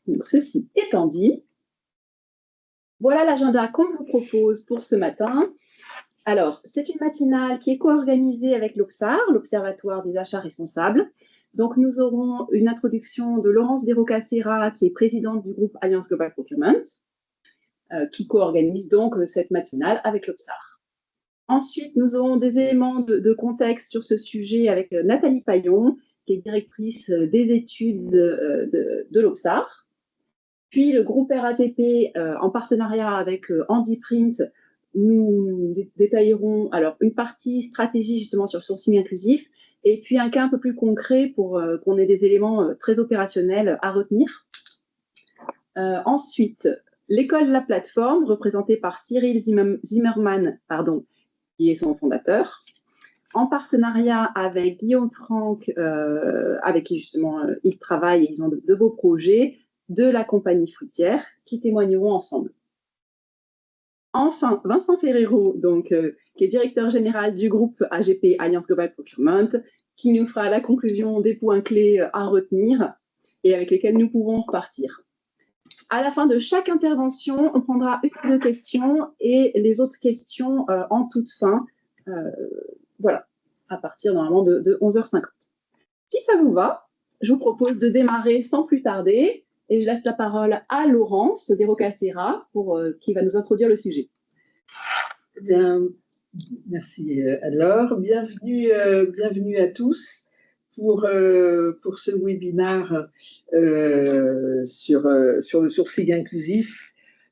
Donc, ceci étant dit, voilà l'agenda qu'on vous propose pour ce matin. Alors, c'est une matinale qui est co-organisée avec l'OPSAR, l'Observatoire des achats responsables. Donc, nous aurons une introduction de Laurence Desrocas-Serra, qui est présidente du groupe Alliance Global Procurement, qui co-organise donc cette matinale avec l'OPSAR. Ensuite, nous aurons des éléments de contexte sur ce sujet avec Nathalie Paillon, qui est directrice des études de l'OPSAR. Puis, le groupe RATP, en partenariat avec Andy Print, nous détaillerons alors une partie stratégie justement sur sourcing inclusif et puis un cas un peu plus concret pour qu'on ait des éléments très opérationnels à retenir. Ensuite, l'école La Plateforme, représentée par Cyril Zimmermann, qui est son fondateur, en partenariat avec Guillaume Franck, avec qui justement ils travaillent et ils ont de beaux projets, de la compagnie fruitière, qui témoigneront ensemble. Enfin, Vincent Ferrero, donc, qui est directeur général du groupe AGP, Alliance Global Procurement, qui nous fera la conclusion des points clés à retenir et avec lesquels nous pouvons repartir. À la fin de chaque intervention, on prendra une ou deux questions et les autres questions en toute fin. Voilà, à partir normalement de 11h50. Si ça vous va, je vous propose de démarrer sans plus tarder et je laisse la parole à Laurence Desrocas-Serra qui va nous introduire le sujet. Bien, merci Anne-Laure. Bienvenue à tous pour ce webinaire sur le sourcing inclusif.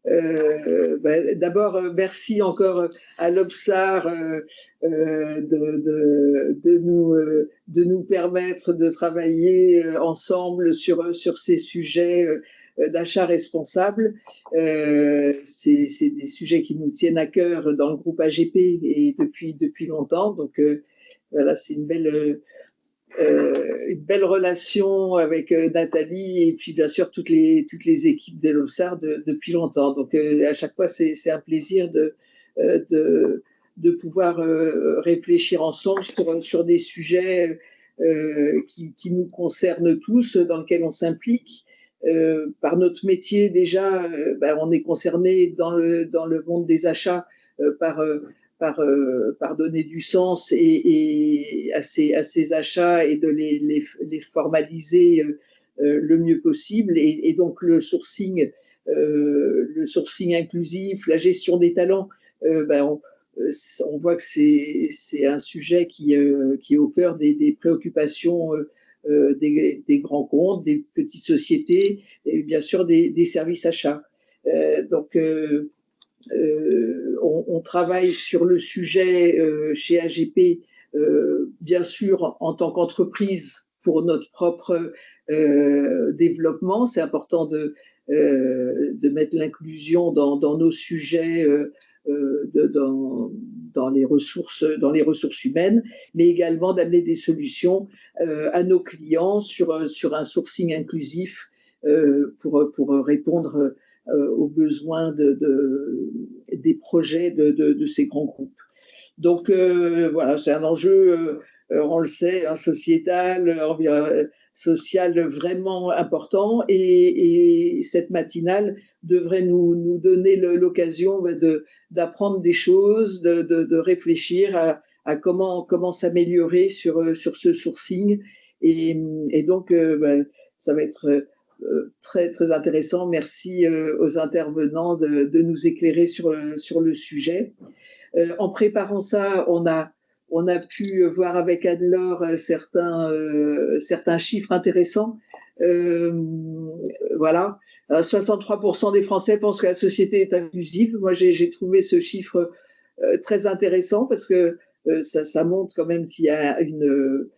D'abord, merci encore à l'OPSAR de nous permettre de travailler ensemble sur ces sujets d'achat responsable. C'est des sujets qui nous tiennent à cœur dans le groupe AGP et depuis longtemps. Donc voilà, c'est une belle relation avec Nathalie et puis bien sûr toutes les équipes de l'OPSAR depuis longtemps. Donc à chaque fois, c'est un plaisir de pouvoir réfléchir ensemble sur des sujets qui nous concernent tous, dans lesquels on s'implique. Par notre métier déjà, on est concerné dans le monde des achats par donner du sens à ces achats et de les formaliser le mieux possible. Et donc le sourcing inclusif, la gestion des talents, on voit que c'est un sujet qui est au cœur des préoccupations des grands comptes, des petites sociétés et bien sûr des services achats. Donc on travaille sur le sujet chez AGP, bien sûr en tant qu'entreprise pour notre propre développement. C'est important de mettre l'inclusion dans nos sujets, dans les ressources humaines, mais également d'amener des solutions à nos clients sur un sourcing inclusif pour répondre aux besoins des projets de ces grands groupes. Donc voilà, c'est un enjeu, on le sait, sociétal, social vraiment important, et cette matinale devrait nous donner l'occasion d'apprendre des choses, de réfléchir à comment s'améliorer sur ce sourcing, et donc ça va être très, très intéressant. Merci aux intervenants de nous éclairer sur le sujet. En préparant ça, on a pu voir avec Anne-Laure certains chiffres intéressants. Voilà, 63% des Français pensent que la société est inclusive. Moi, j'ai trouvé ce chiffre très intéressant parce que ça montre quand même qu'il y a une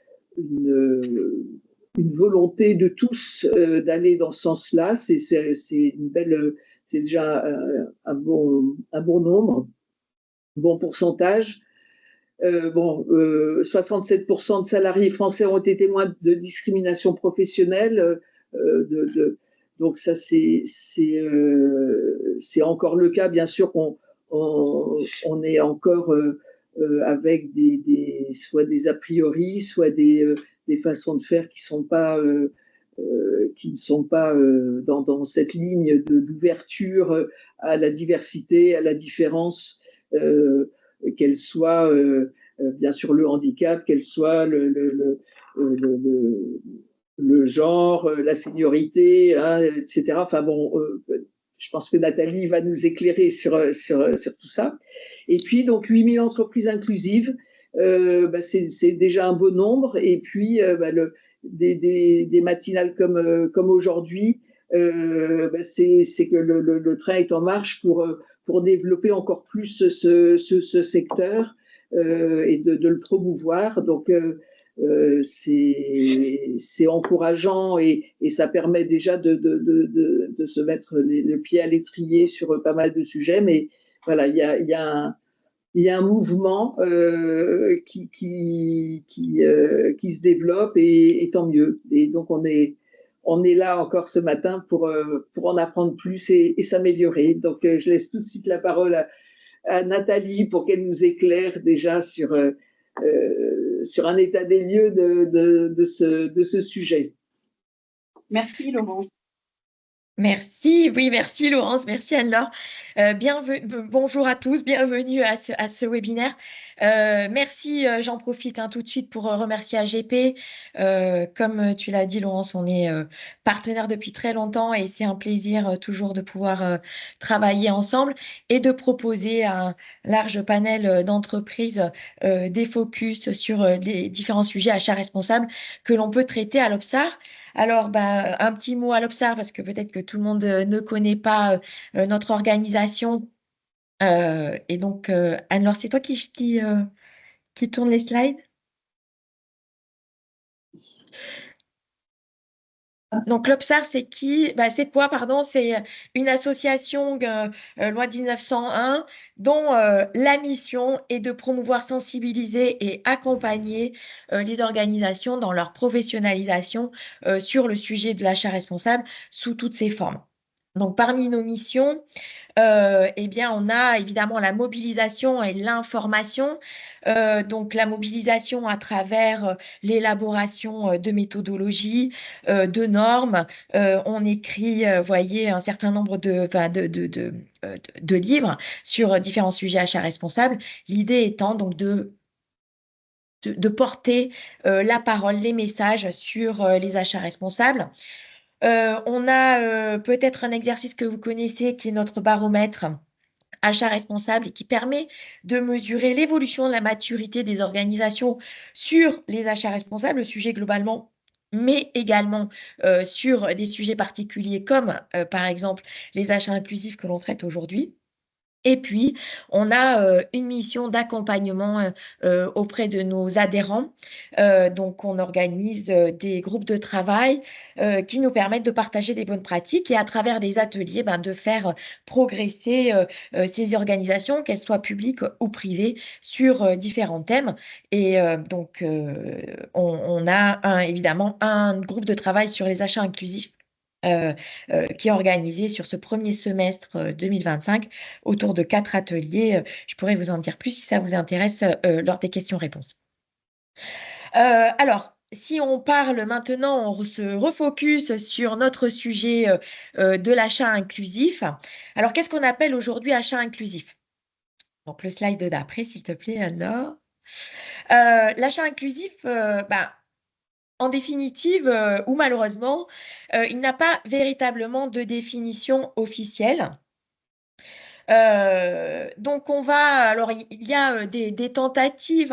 volonté de tous d'aller dans ce sens-là. C'est déjà un bon nombre, un bon pourcentage. 67% de salariés français ont été témoins de discrimination professionnelle. Donc ça, c'est encore le cas. Bien sûr qu'on est encore avec soit des a priori, soit des façons de faire qui sont pas qui ne sont pas dans cette ligne d'ouverture à la diversité, à la différence, qu'elle soit bien sûr le handicap, qu'elle soit le genre, la seniorité, hein, etc. Enfin bon, je pense que Nathalie va nous éclairer sur tout ça. Et puis, donc, 8000 entreprises inclusives, c'est déjà un beau nombre. Et puis, des matinales comme aujourd'hui, c'est que le train est en marche pour développer encore plus ce secteur et de le promouvoir. Donc, c'est encourageant et ça permet déjà de se mettre le pied à l'étrier sur pas mal de sujets. Mais voilà, il y a un mouvement qui se développe et tant mieux. Et donc, on est là encore ce matin pour en apprendre plus et s'améliorer. Donc, je laisse tout de suite la parole à Nathalie pour qu'elle nous éclaire déjà sur un état des lieux de ce sujet. Merci, Laurence. Merci, oui, merci Laurence, merci Anne-Laure. Bonjour à tous, bienvenue à ce webinaire. Merci, j'en profite tout de suite pour remercier AGP. Comme tu l'as dit Laurence, on est partenaire depuis très longtemps et c'est un plaisir toujours de pouvoir travailler ensemble et de proposer à un large panel d'entreprises des focus sur les différents sujets achats responsables que l'on peut traiter à l'OBSAR. Alors, un petit mot à l'Observe, parce que peut-être que tout le monde ne connaît pas notre organisation. Et donc, Anne-Laure, c'est toi qui tourne les slides? Donc, l'Obsar, c'est qui? C'est quoi, pardon? C'est une association loi 1901 dont la mission est de promouvoir, sensibiliser et accompagner les organisations dans leur professionnalisation sur le sujet de l'achat responsable sous toutes ses formes. Donc, parmi nos missions, bien, on a évidemment la mobilisation et l'information. Donc, la mobilisation à travers l'élaboration de méthodologies, de normes. On écrit, voyez, un certain nombre de livres sur différents sujets achats responsables. L'idée étant donc de porter la parole, les messages sur les achats responsables. On a peut-être un exercice que vous connaissez qui est notre baromètre achat responsable et qui permet de mesurer l'évolution de la maturité des organisations sur les achats responsables, le sujet globalement, mais également sur des sujets particuliers comme par exemple les achats inclusifs que l'on traite aujourd'hui. Et puis, on a une mission d'accompagnement auprès de nos adhérents. Donc, on organise des groupes de travail qui nous permettent de partager des bonnes pratiques et à travers des ateliers, de faire progresser ces organisations, qu'elles soient publiques ou privées, sur différents thèmes. Et donc, on a évidemment un groupe de travail sur les achats inclusifs qui est organisé sur ce premier semestre 2025 autour de 4 ateliers. Je pourrais vous en dire plus si ça vous intéresse lors des questions-réponses. Alors, si on parle maintenant, on se refocus sur notre sujet de l'achat inclusif. Alors, qu'est-ce qu'on appelle aujourd'hui achat inclusif? Donc, le slide d'après, s'il te plaît, Anne-Laure. L'achat inclusif, en définitive, ou malheureusement, il n'a pas véritablement de définition officielle. Donc, alors, il y a des tentatives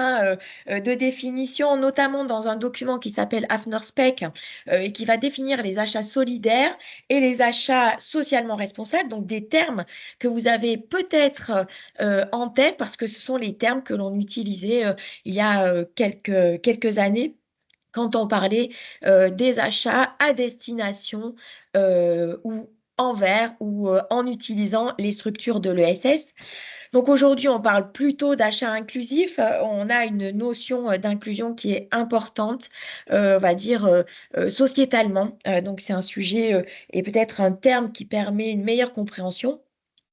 de définition, notamment dans un document qui s'appelle AFNOR-SPEC et qui va définir les achats solidaires et les achats socialement responsables, donc des termes que vous avez peut-être en tête parce que ce sont les termes que l'on utilisait il y a quelques années quand on parlait des achats à destination ou envers ou en utilisant les structures de l'ESS. Donc aujourd'hui, on parle plutôt d'achat inclusif. On a une notion d'inclusion qui est importante, on va dire sociétalement. Donc c'est un sujet et peut-être un terme qui permet une meilleure compréhension.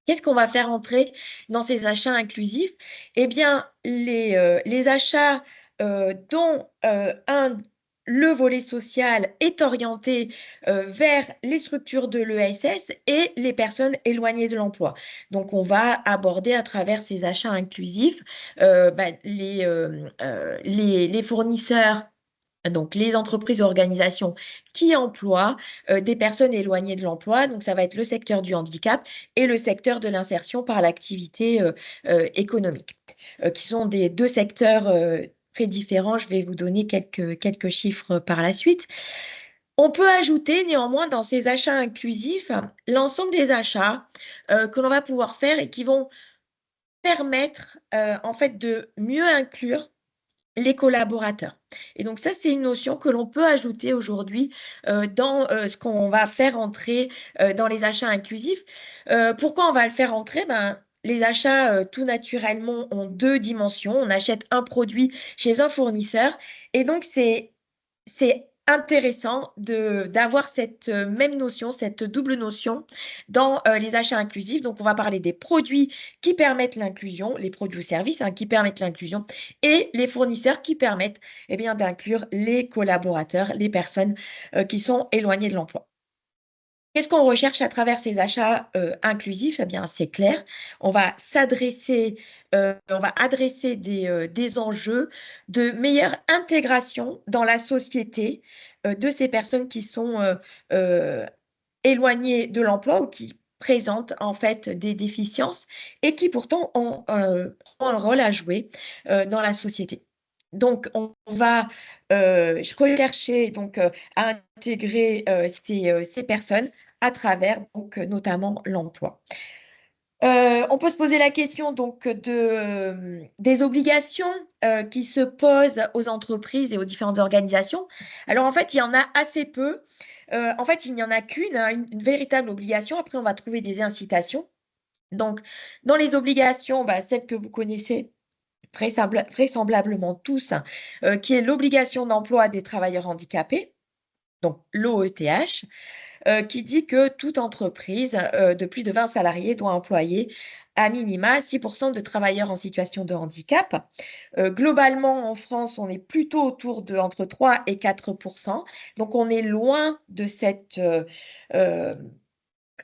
Qu'est-ce qu'on va faire entrer dans ces achats inclusifs? Eh bien, les achats dont un le volet social est orienté vers les structures de l'ESS et les personnes éloignées de l'emploi. Donc, on va aborder à travers ces achats inclusifs les fournisseurs, donc les entreprises et organisations qui emploient des personnes éloignées de l'emploi. Donc, ça va être le secteur du handicap et le secteur de l'insertion par l'activité économique, qui sont des deux secteurs très différents. Je vais vous donner quelques chiffres par la suite. On peut ajouter néanmoins dans ces achats inclusifs l'ensemble des achats que l'on va pouvoir faire et qui vont permettre en fait de mieux inclure les collaborateurs. Et donc ça, c'est une notion que l'on peut ajouter aujourd'hui dans ce qu'on va faire entrer dans les achats inclusifs. Pourquoi on va le faire entrer? Les achats, tout naturellement, ont deux dimensions. On achète un produit chez un fournisseur et donc c'est intéressant d'avoir cette même notion, cette double notion dans les achats inclusifs. Donc, on va parler des produits qui permettent l'inclusion, les produits ou services qui permettent l'inclusion, et les fournisseurs qui permettent d'inclure les collaborateurs, les personnes qui sont éloignées de l'emploi. Qu'est-ce qu'on recherche à travers ces achats inclusifs? Eh bien, c'est clair. On va adresser des enjeux de meilleure intégration dans la société de ces personnes qui sont éloignées de l'emploi ou qui présentent en fait des déficiences et qui pourtant ont un rôle à jouer dans la société. Donc, on va rechercher donc, à intégrer ces personnes à travers donc, notamment l'emploi. On peut se poser la question donc des obligations qui se posent aux entreprises et aux différentes organisations. Alors en fait, il y en a assez peu. En fait, il n'y en a qu'une, une véritable obligation. Après, on va trouver des incitations. Donc, dans les obligations, celles que vous connaissez vraisemblablement tous, qui est l'obligation d'emploi des travailleurs handicapés, donc l'OETH, qui dit que toute entreprise de plus de 20 salariés doit employer à minima 6% de travailleurs en situation de handicap. Globalement, en France, on est plutôt autour de entre 3 et 4%. Donc, on est loin de cette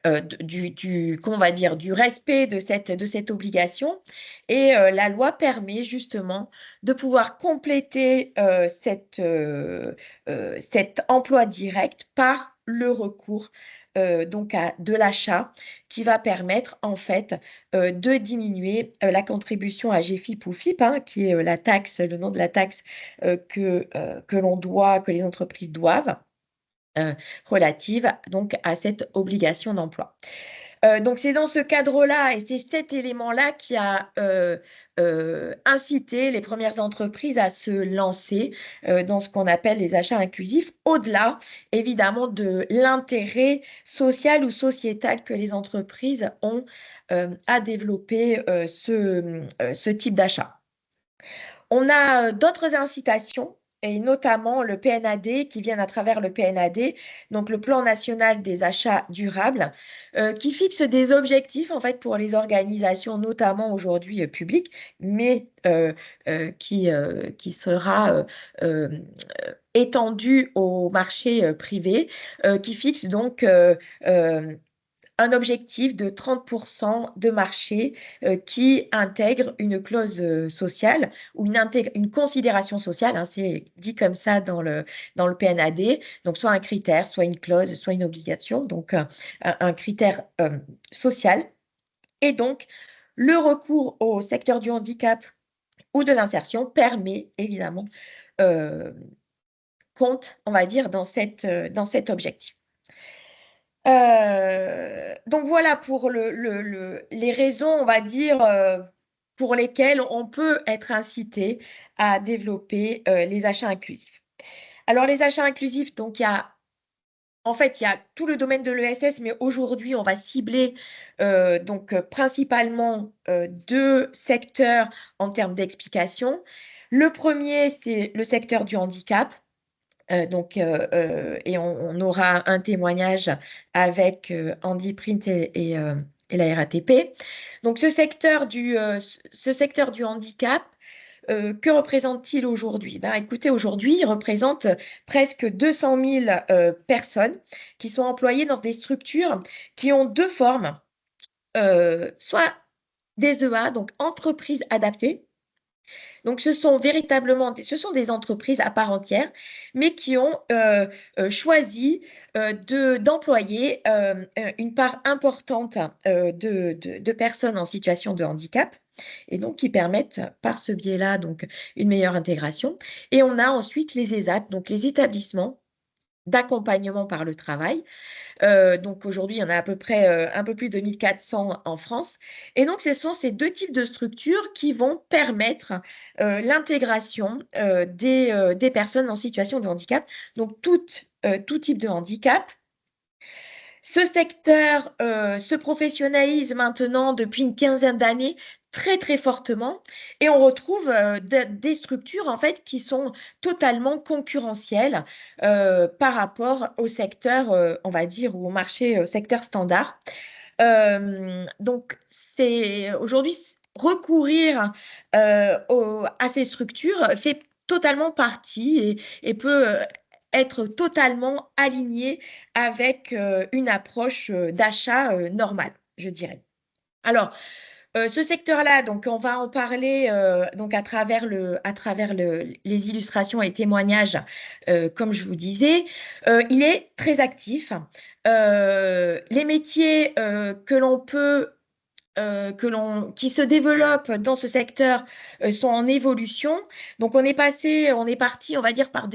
comment on va dire, du respect de cette obligation. Et la loi permet justement de pouvoir compléter cet emploi direct par le recours donc à de l'achat qui va permettre en fait de diminuer la contribution à GFIP ou FIP, qui est la taxe, le nom de la taxe que l'on doit, que les entreprises doivent. Relative donc à cette obligation d'emploi. Donc c'est dans ce cadre-là et c'est cet élément-là qui a incité les premières entreprises à se lancer dans ce qu'on appelle les achats inclusifs, au-delà évidemment de l'intérêt social ou sociétal que les entreprises ont à développer ce type d'achat. On a d'autres incitations et notamment le PNAD qui viennent à travers le PNAD, donc le Plan national des achats durables, qui fixe des objectifs en fait pour les organisations, notamment aujourd'hui publiques, mais qui sera étendu au marché privé, qui fixe donc un objectif de 30% de marché qui intègre une clause sociale ou une considération sociale, c'est dit comme ça dans le PNAD, donc soit un critère, soit une clause, soit une obligation, donc un critère social. Et donc, le recours au secteur du handicap ou de l'insertion permet évidemment, compte, on va dire, dans cet objectif. Donc voilà pour les raisons, on va dire, pour lesquelles on peut être incité à développer les achats inclusifs. Alors les achats inclusifs, donc il y a tout le domaine de l'ESS, mais aujourd'hui on va cibler principalement deux secteurs en termes d'explication. Le premier, c'est le secteur du handicap. Et on aura un témoignage avec Andy Print et la RATP. Donc, ce secteur du handicap que représente-t-il aujourd'hui? Ben, écoutez, aujourd'hui, il représente presque 200 000 personnes qui sont employées dans des structures qui ont deux formes, soit des EA, donc entreprises adaptées. Donc, ce sont des entreprises à part entière, mais qui ont choisi d'employer une part importante de personnes en situation de handicap, et donc qui permettent par ce biais-là donc une meilleure intégration. Et on a ensuite les ESAT, donc les établissements d'accompagnement par le travail. Donc aujourd'hui, il y en a à peu près un peu plus de 1400 en France. Et donc, ce sont ces deux types de structures qui vont permettre l'intégration des personnes en situation de handicap. Donc, tout type de handicap. Ce secteur se professionnalise maintenant depuis une quinzaine d'années très très fortement, et on retrouve des structures en fait qui sont totalement concurrentielles par rapport au secteur, on va dire, ou au marché secteur standard. Donc c'est aujourd'hui recourir à ces structures fait totalement partie et peut être totalement aligné avec une approche d'achat normale, je dirais. Alors, ce secteur-là, donc on va en parler donc à travers les illustrations et témoignages, comme je vous disais. Il est très actif. Les métiers qui se développent dans ce secteur sont en évolution. Donc, on est parti, on va dire, par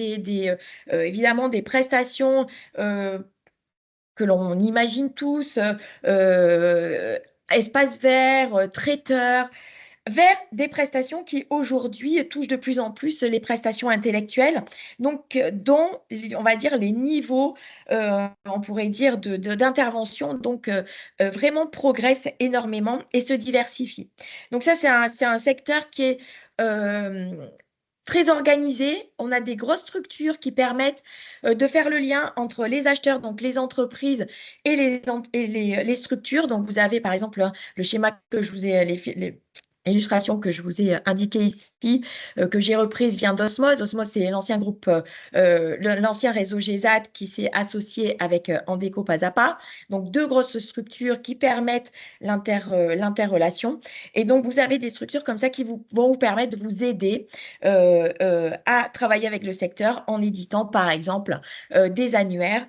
évidemment des prestations que l'on imagine tous, espace vert, traiteur, vers des prestations qui aujourd'hui touchent de plus en plus les prestations intellectuelles, donc dont, on va dire, les niveaux, on pourrait dire, d'intervention, donc vraiment progressent énormément et se diversifient. Donc ça, c'est un secteur qui est très organisé. On a des grosses structures qui permettent de faire le lien entre les acheteurs, donc les entreprises, et les structures. Donc, vous avez par exemple le schéma que je vous ai, l'illustration que je vous ai indiquée ici, que j'ai reprise, vient d'Osmose. Osmose, c'est l'ancien groupe, l'ancien réseau GESAT qui s'est associé avec Andeco Pas à Pas. Donc, deux grosses structures qui permettent l'interrelation. Et donc, vous avez des structures comme ça qui vont vous permettre de vous aider à travailler avec le secteur en éditant, par exemple, des annuaires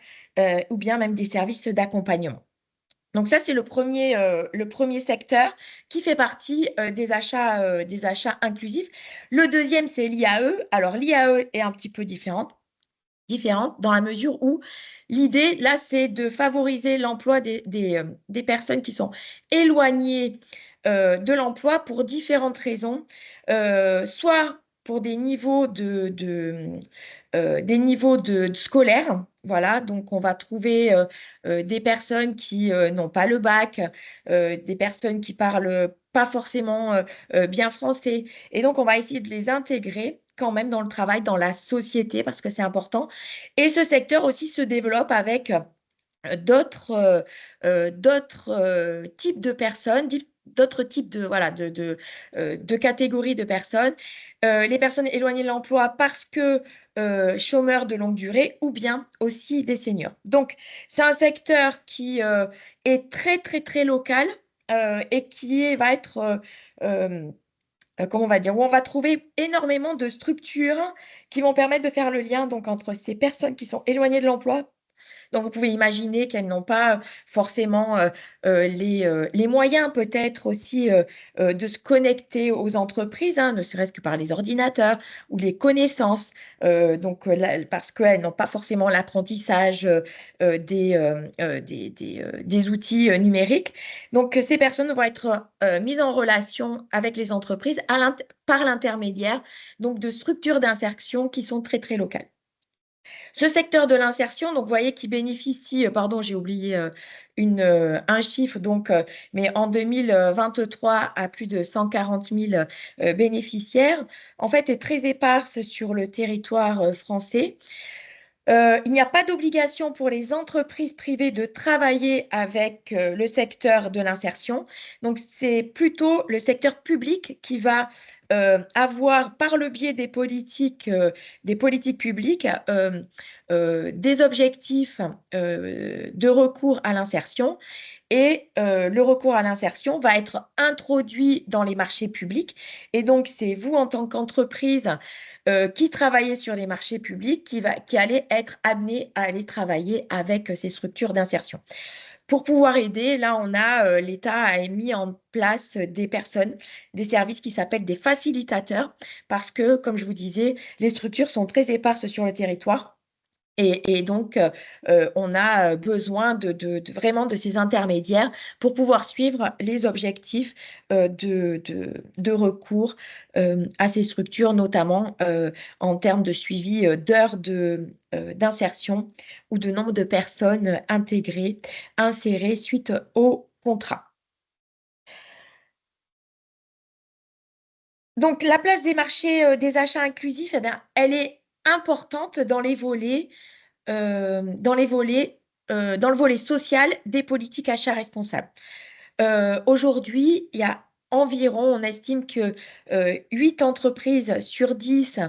ou bien même des services d'accompagnement. Donc ça, c'est le premier secteur qui fait partie des achats inclusifs. Le deuxième, c'est l'IAE. Alors, l'IAE est un petit peu différente dans la mesure où l'idée, là, c'est de favoriser l'emploi des personnes qui sont éloignées de l'emploi pour différentes raisons, soit pour des niveaux scolaires. Voilà, donc on va trouver des personnes qui n'ont pas le bac, des personnes qui parlent pas forcément bien français. Et donc, on va essayer de les intégrer quand même dans le travail, dans la société, parce que c'est important. Et ce secteur aussi se développe avec d'autres types de personnes, d'autres types de catégories de personnes, les personnes éloignées de l'emploi parce que chômeurs de longue durée, ou bien aussi des seniors. Donc, c'est un secteur qui est très, très, très local et va être, comment on va dire, où on va trouver énormément de structures qui vont permettre de faire le lien donc, entre ces personnes qui sont éloignées de l'emploi. Donc, vous pouvez imaginer qu'elles n'ont pas forcément les moyens peut-être aussi de se connecter aux entreprises, hein, ne serait-ce que par les ordinateurs ou les connaissances, parce qu'elles n'ont pas forcément l'apprentissage des outils numériques. Donc, ces personnes vont être mises en relation avec les entreprises par l'intermédiaire donc, de structures d'insertion qui sont très, très locales. Ce secteur de l'insertion, donc vous voyez qui bénéficie, pardon, j'ai oublié un chiffre, donc, mais en 2023 à plus de 140 000 bénéficiaires, en fait, est très éparse sur le territoire français. Il n'y a pas d'obligation pour les entreprises privées de travailler avec le secteur de l'insertion. Donc, c'est plutôt le secteur public qui va avoir par le biais des politiques publiques des objectifs de recours à l'insertion. Et le recours à l'insertion va être introduit dans les marchés publics. Et donc, c'est vous, en tant qu'entreprise qui travaillez sur les marchés publics, qui allez être amené à aller travailler avec ces structures d'insertion. Pour pouvoir aider, là, l'État a mis en place des personnes, des services qui s'appellent des facilitateurs, parce que, comme je vous disais, les structures sont très éparses sur le territoire. Et donc, on a besoin vraiment de ces intermédiaires pour pouvoir suivre les objectifs de recours à ces structures, notamment en termes de suivi d'heures d'insertion ou de nombre de personnes intégrées, insérées suite au contrat. Donc, la place des marchés des achats inclusifs, eh bien, elle est importante dans les volets dans le volet social des politiques achats responsables. Aujourd'hui, il y a environ, on estime que 8 entreprises sur 10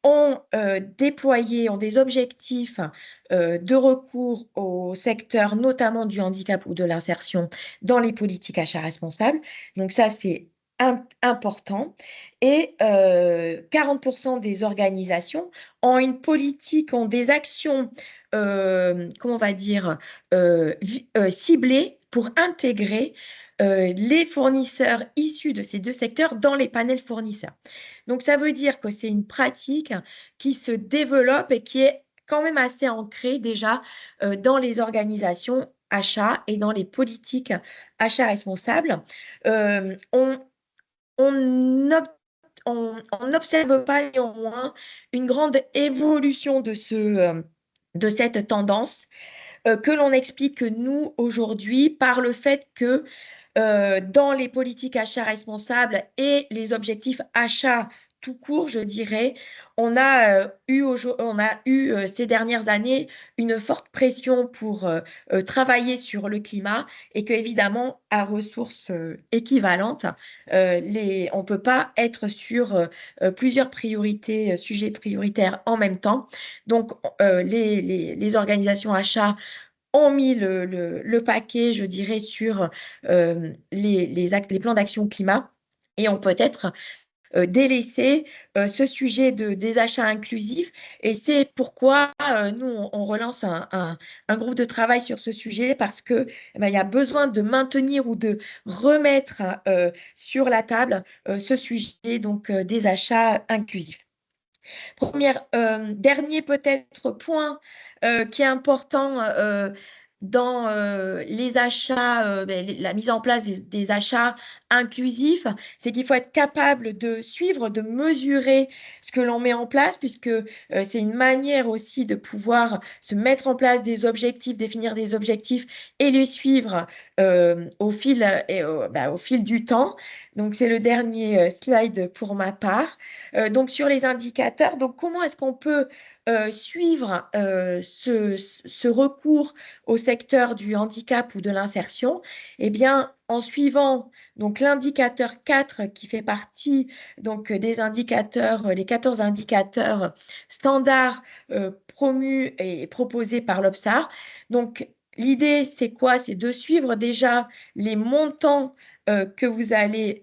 ont ont des objectifs de recours au secteur, notamment du handicap ou de l'insertion, dans les politiques achats responsables. Donc ça, c'est important. Et 40% des organisations ont une politique, ont des actions, comment on va dire, ciblées pour intégrer les fournisseurs issus de ces deux secteurs dans les panels fournisseurs. Donc, ça veut dire que c'est une pratique qui se développe et qui est quand même assez ancrée déjà dans les organisations achats et dans les politiques achats responsables. On n'observe pas néanmoins une grande évolution de cette tendance que l'on explique nous aujourd'hui par le fait que dans les politiques achats responsables et les objectifs achats tout court, je dirais, on a eu ces dernières années une forte pression pour travailler sur le climat et que, évidemment, à ressources équivalentes, on ne peut pas être sur plusieurs priorités, sujets prioritaires en même temps. Donc, les organisations achats ont mis le paquet, je dirais, sur les plans d'action climat et ont peut-être délaissé ce sujet des achats inclusifs. Et c'est pourquoi nous, on relance un groupe de travail sur ce sujet parce que il y a besoin de maintenir ou de remettre sur la table ce sujet donc, des achats inclusifs. Dernier peut-être point qui est important dans les achats, la mise en place des achats inclusifs, c'est qu'il faut être capable de suivre, de mesurer ce que l'on met en place, puisque c'est une manière aussi de pouvoir se mettre en place des objectifs, définir des objectifs et les suivre au fil du temps. Donc, c'est le dernier slide pour ma part. Donc, sur les indicateurs, donc comment est-ce qu'on peut suivre ce recours au secteur du handicap ou de l'insertion? Eh bien, en suivant donc l'indicateur 4 qui fait partie donc des indicateurs, les 14 indicateurs standards promus et proposés par l'OPSAR. Donc, l'idée, c'est quoi? C'est de suivre déjà les montants que vous allez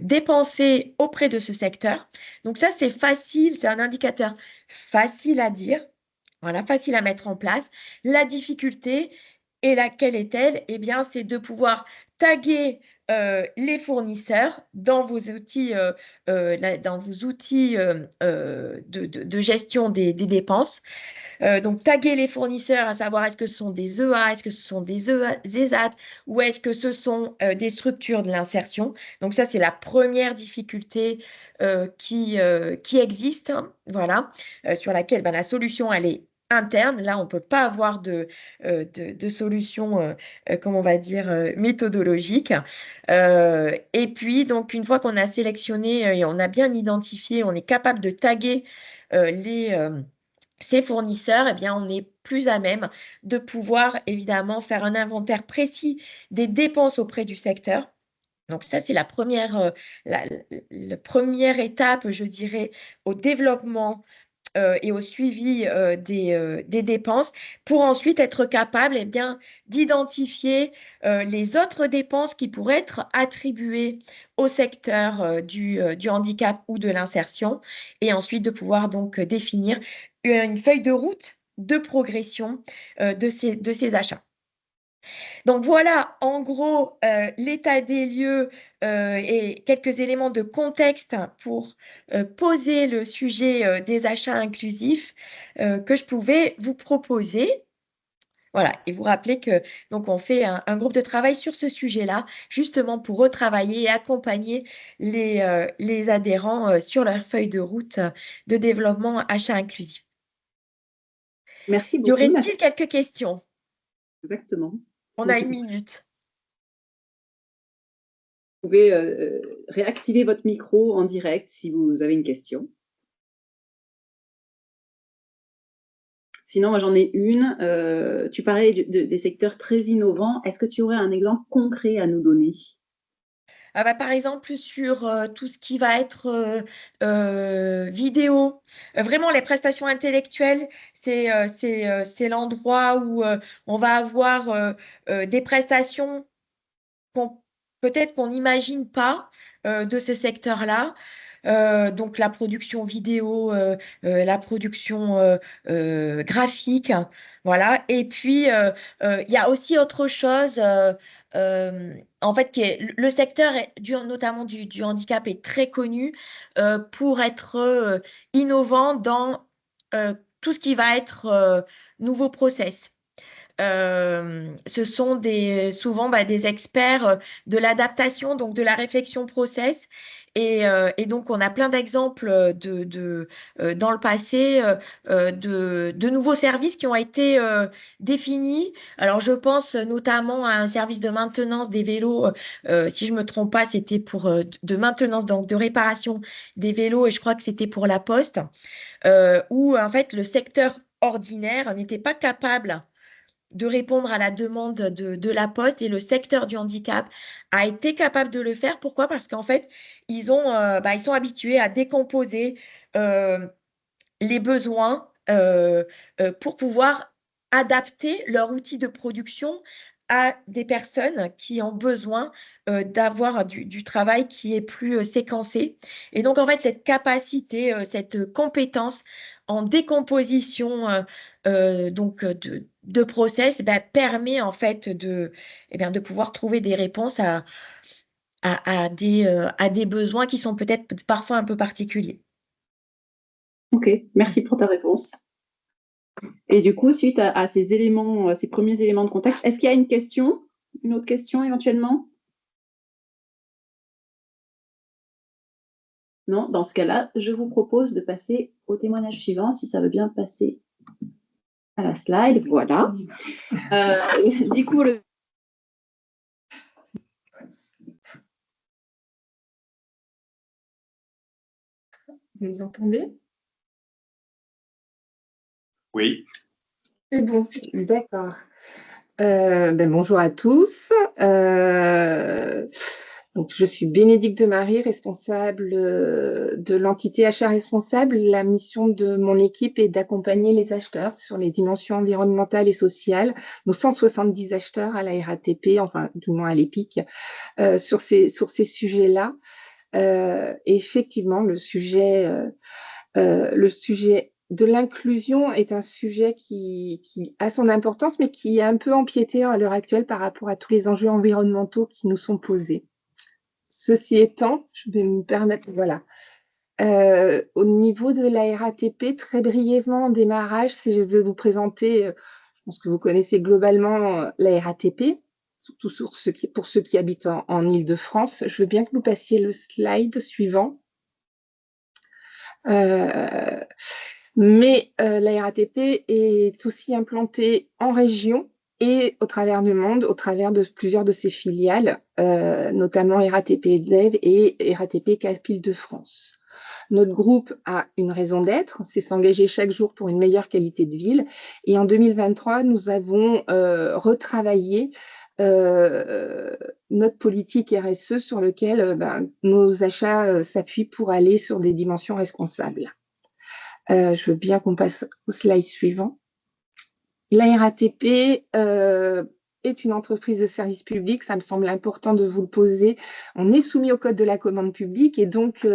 dépenser auprès de ce secteur. Donc ça, c'est facile, c'est un indicateur facile à dire, voilà, facile à mettre en place. La difficulté, et laquelle est-elle? Eh bien, c'est de pouvoir taguer les fournisseurs dans vos outils, de gestion des dépenses. Donc, taguer les fournisseurs, à savoir est-ce que ce sont des EA, est-ce que ce sont des ESAT ou est-ce que ce sont des structures de l'insertion. Donc, ça, c'est la première difficulté qui existe, hein, voilà, sur laquelle la solution, elle est interne. Là, on ne peut pas avoir de solution, comme on va dire, méthodologique. Et puis, donc, une fois qu'on a sélectionné et on a bien identifié, on est capable de taguer ces fournisseurs, eh bien, on est plus à même de pouvoir évidemment faire un inventaire précis des dépenses auprès du secteur Donc ça, c'est la première étape, je dirais, au développement et au suivi des dépenses pour ensuite être capable eh bien, d'identifier les autres dépenses qui pourraient être attribuées au secteur du handicap ou de l'insertion et ensuite de pouvoir donc définir une feuille de route de progression de ces achats. Donc voilà, en gros, l'état des lieux et quelques éléments de contexte pour poser le sujet des achats inclusifs que je pouvais vous proposer. Voilà, et vous rappeler que donc on fait un groupe de travail sur ce sujet-là, justement pour retravailler et accompagner les adhérents sur leur feuille de route de développement achat inclusif. Merci Y beaucoup. aurait-il quelques questions? Exactement. On a 1 minute. Vous pouvez réactiver votre micro en direct si vous avez une question. Sinon, moi, j'en ai une. Tu parlais des secteurs très innovants. Est-ce que tu aurais un exemple concret à nous donner? Ah bah, par exemple, sur tout ce qui va être vidéo, vraiment les prestations intellectuelles, c'est l'endroit où on va avoir des prestations peut-être qu'on n'imagine pas de ce secteur-là. Donc la production vidéo, la production graphique, voilà. Et puis il y a aussi autre chose, en fait, qui est le secteur notamment du handicap est très connu pour être innovant dans tout ce qui va être nouveau process. Ce sont souvent des experts de l'adaptation, donc de la réflexion process. Et donc, on a plein d'exemples dans le passé de nouveaux services qui ont été définis. Alors, je pense notamment à un service de maintenance des vélos. Si je ne me trompe pas, c'était pour de maintenance, donc de réparation des vélos, et je crois que c'était pour la Poste, où en fait le secteur ordinaire n'était pas capable de répondre à la demande de la Poste et le secteur du handicap a été capable de le faire. Pourquoi? Parce qu'en fait, ils sont habitués à décomposer euh, les besoins pour pouvoir adapter leur outil de production à des personnes qui ont besoin d'avoir du travail qui est plus séquencé. Et donc, en fait, cette capacité, cette compétence en décomposition donc de process permet en fait de pouvoir trouver des réponses à des besoins qui sont peut-être parfois un peu particuliers. Ok, merci pour ta réponse. Et du coup, suite à ces éléments, ces premiers éléments de contact, est-ce qu'il y a une autre question éventuellement? Non, dans ce cas-là, je vous propose de passer au témoignage suivant, si ça veut bien passer à la slide. Voilà. Du coup, Vous entendez? Oui. C'est bon, d'accord. Bonjour à tous. Donc, je suis Bénédicte de Marie, responsable de l'entité Achat Responsable. La mission de mon équipe est d'accompagner les acheteurs sur les dimensions environnementales et sociales, nos 170 acheteurs à la RATP, enfin du moins à l'EPIC, sur ces sujets-là. Effectivement, le sujet de l'inclusion est un sujet qui a son importance, mais qui est un peu empiété à l'heure actuelle par rapport à tous les enjeux environnementaux qui nous sont posés. Ceci étant, je vais me permettre, voilà. Au niveau de la RATP, très brièvement en démarrage, si je vais vous présenter, je pense que vous connaissez globalement la RATP, surtout pour ceux qui habitent en Île-de-France. Je veux bien que vous passiez le slide suivant. Mais la RATP est aussi implantée en région et au travers du monde, au travers de plusieurs de ses filiales, notamment RATP Dev et RATP Cap Île-de-France. Notre groupe a une raison d'être, c'est s'engager chaque jour pour une meilleure qualité de vie. Et en 2023, nous avons retravaillé notre politique RSE sur lequel nos achats s'appuient pour aller sur des dimensions responsables. Je veux bien qu'on passe au slide suivant. La RATP est une entreprise de service public, ça me semble important de vous le poser. On est soumis au code de la commande publique et donc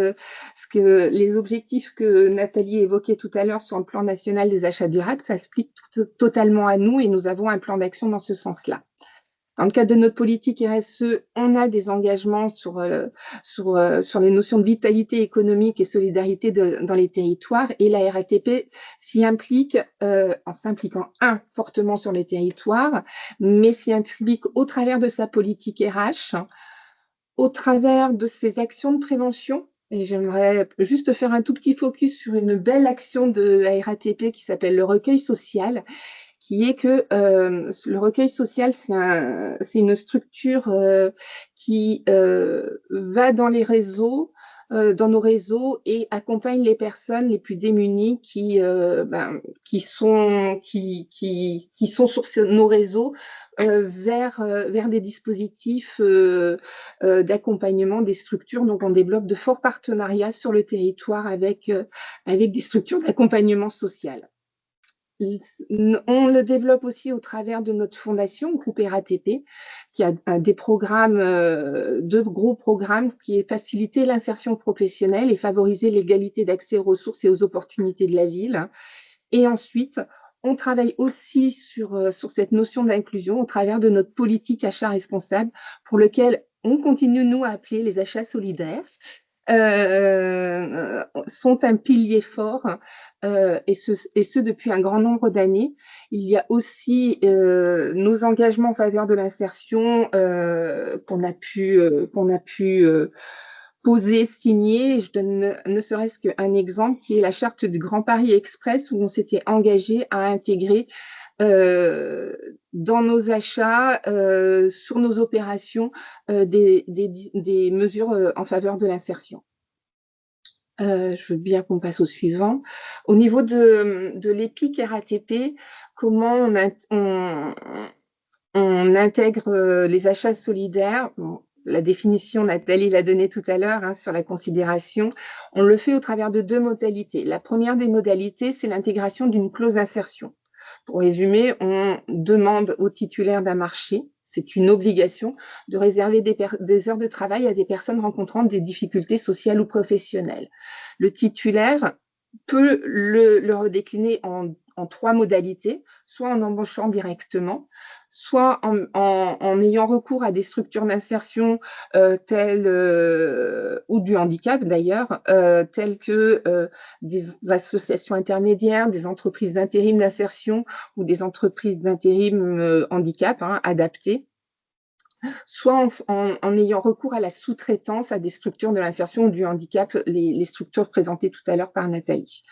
les objectifs que Nathalie évoquait tout à l'heure sur le plan national des achats durables, ça s'applique totalement à nous et nous avons un plan d'action dans ce sens-là. Dans le cadre de notre politique RSE, on a des engagements sur les notions de vitalité économique et solidarité dans les territoires. Et la RATP s'y implique en s'impliquant, fortement sur les territoires, mais s'y implique au travers de sa politique RH, au travers de ses actions de prévention. Et j'aimerais juste faire un tout petit focus sur une belle action de la RATP qui s'appelle le recueil social, qui est que le recueil social, c'est une structure qui va dans les réseaux, dans nos réseaux et accompagne les personnes les plus démunies qui sont sur nos réseaux vers des dispositifs d'accompagnement des structures. Donc, on développe de forts partenariats sur le territoire avec des structures d'accompagnement social. On le développe aussi au travers de notre fondation, Groupe RATP, qui a des programmes, deux gros programmes qui est faciliter l'insertion professionnelle et favoriser l'égalité d'accès aux ressources et aux opportunités de la ville. Et ensuite, on travaille aussi sur cette notion d'inclusion au travers de notre politique achat responsable, pour lequel on continue, nous, à appeler les achats solidaires. Sont un pilier fort et ce depuis un grand nombre d'années. Il y a aussi nos engagements en faveur de l'insertion qu'on a pu poser, signer. Je donne ne serait-ce qu'un exemple qui est la charte du Grand Paris Express, où on s'était engagé à intégrer dans nos achats, sur nos opérations, des mesures en faveur de l'insertion. Je veux bien qu'on passe au suivant. Au niveau de l'EPIC RATP, comment on intègre les achats solidaires? Bon, la définition, Nathalie l'a donnée tout à l'heure sur la considération. On le fait au travers de deux modalités. La première des modalités, c'est l'intégration d'une clause d'insertion. Pour résumer, on demande aux titulaires d'un marché, c'est une obligation, de réserver des heures de travail à des personnes rencontrant des difficultés sociales ou professionnelles. Le titulaire peut le redécliner en trois modalités, soit en embauchant directement, soit en ayant recours à des structures d'insertion ou du handicap d'ailleurs, telles que des associations intermédiaires, des entreprises d'intérim d'insertion ou des entreprises d'intérim handicap adaptées, soit en ayant recours à la sous-traitance à des structures de l'insertion ou du handicap, les structures présentées tout à l'heure par Nathalie.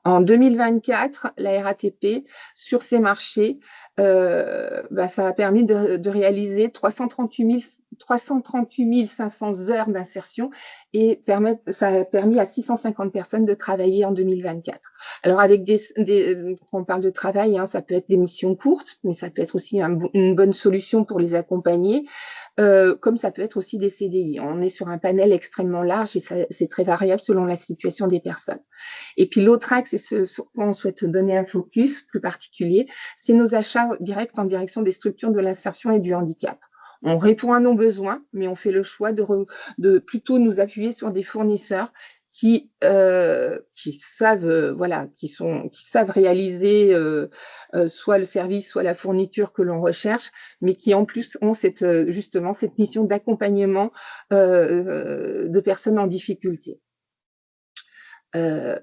En 2024, la RATP, sur ces marchés, ça a permis de réaliser 338 500 heures d'insertion et ça a permis à 650 personnes de travailler en 2024. Alors, avec quand on parle de travail, ça peut être des missions courtes, mais ça peut être aussi une bonne solution pour les accompagner, comme ça peut être aussi des CDI. On est sur un panel extrêmement large et c'est très variable selon la situation des personnes. Et puis l'autre axe, et ce sur quoi on souhaite donner un focus plus particulier, c'est nos achats directs en direction des structures de l'insertion et du handicap. On répond à nos besoins, mais on fait le choix de plutôt nous appuyer sur des fournisseurs qui savent réaliser soit le service, soit la fourniture que l'on recherche, mais qui en plus ont justement cette mission d'accompagnement de personnes en difficulté.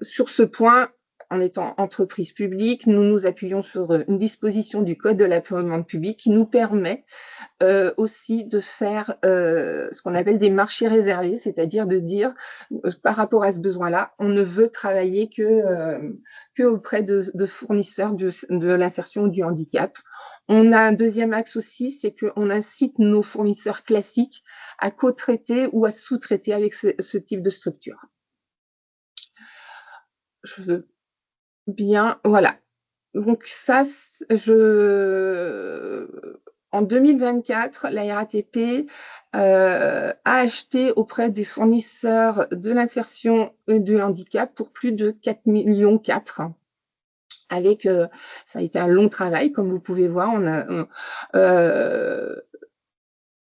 Sur ce point, en étant entreprise publique, nous nous appuyons sur une disposition du Code de la commande publique qui nous permet aussi de faire ce qu'on appelle des marchés réservés, c'est-à-dire de dire, par rapport à ce besoin-là, on ne veut travailler que auprès de fournisseurs de l'insertion ou du handicap. On a un deuxième axe aussi, c'est qu'on incite nos fournisseurs classiques à co-traiter ou à sous-traiter avec ce type de structure. Je veux bien, voilà. Donc ça, en 2024, la RATP a acheté auprès des fournisseurs de l'insertion et du handicap pour plus de 4,4 millions. Avec, ça a été un long travail, comme vous pouvez voir, on a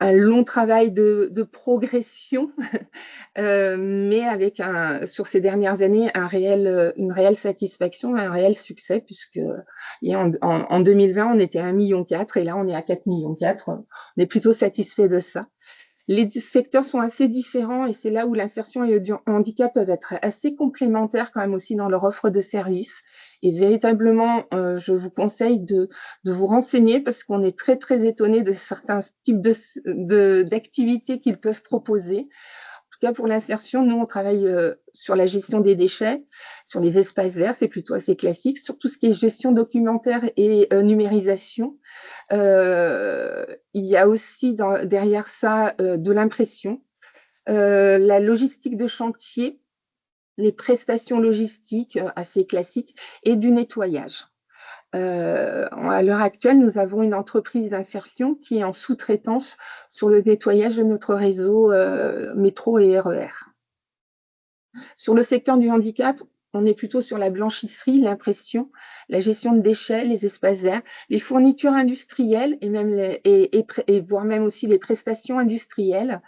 un long travail de progression, mais avec sur ces dernières années une réelle satisfaction, un réel succès, puisque en 2020, on était à 1,4 million et là, on est à 4,4 millions. On est plutôt satisfait de ça. Les secteurs sont assez différents et c'est là où l'insertion et le handicap peuvent être assez complémentaires quand même aussi dans leur offre de services. Et véritablement, je vous conseille de vous renseigner parce qu'on est très, très étonné de certains types d'activités qu'ils peuvent proposer. En tout cas, pour l'insertion, nous, on travaille sur la gestion des déchets, sur les espaces verts, c'est plutôt assez classique, sur tout ce qui est gestion documentaire et numérisation. Il y a aussi derrière ça de l'impression, la logistique de chantier, les prestations logistiques assez classiques et du nettoyage. À l'heure actuelle, nous avons une entreprise d'insertion qui est en sous-traitance sur le nettoyage de notre réseau métro et RER. Sur le secteur du handicap, on est plutôt sur la blanchisserie, l'impression, la gestion de déchets, les espaces verts, les fournitures industrielles et même voire même aussi les prestations industrielles.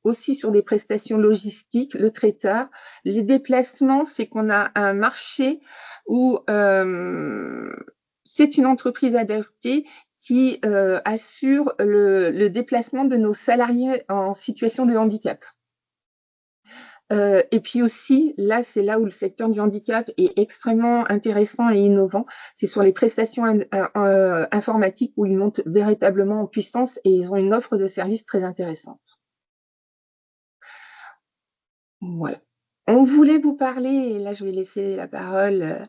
Aussi sur des prestations logistiques, le traiteur. Les déplacements, c'est qu'on a un marché où c'est une entreprise adaptée qui assure le déplacement de nos salariés en situation de handicap. Et puis aussi, là, c'est là où le secteur du handicap est extrêmement intéressant et innovant. C'est sur les prestations informatiques où ils montent véritablement en puissance et ils ont une offre de services très intéressante. Voilà. On voulait vous parler, et là je vais laisser la parole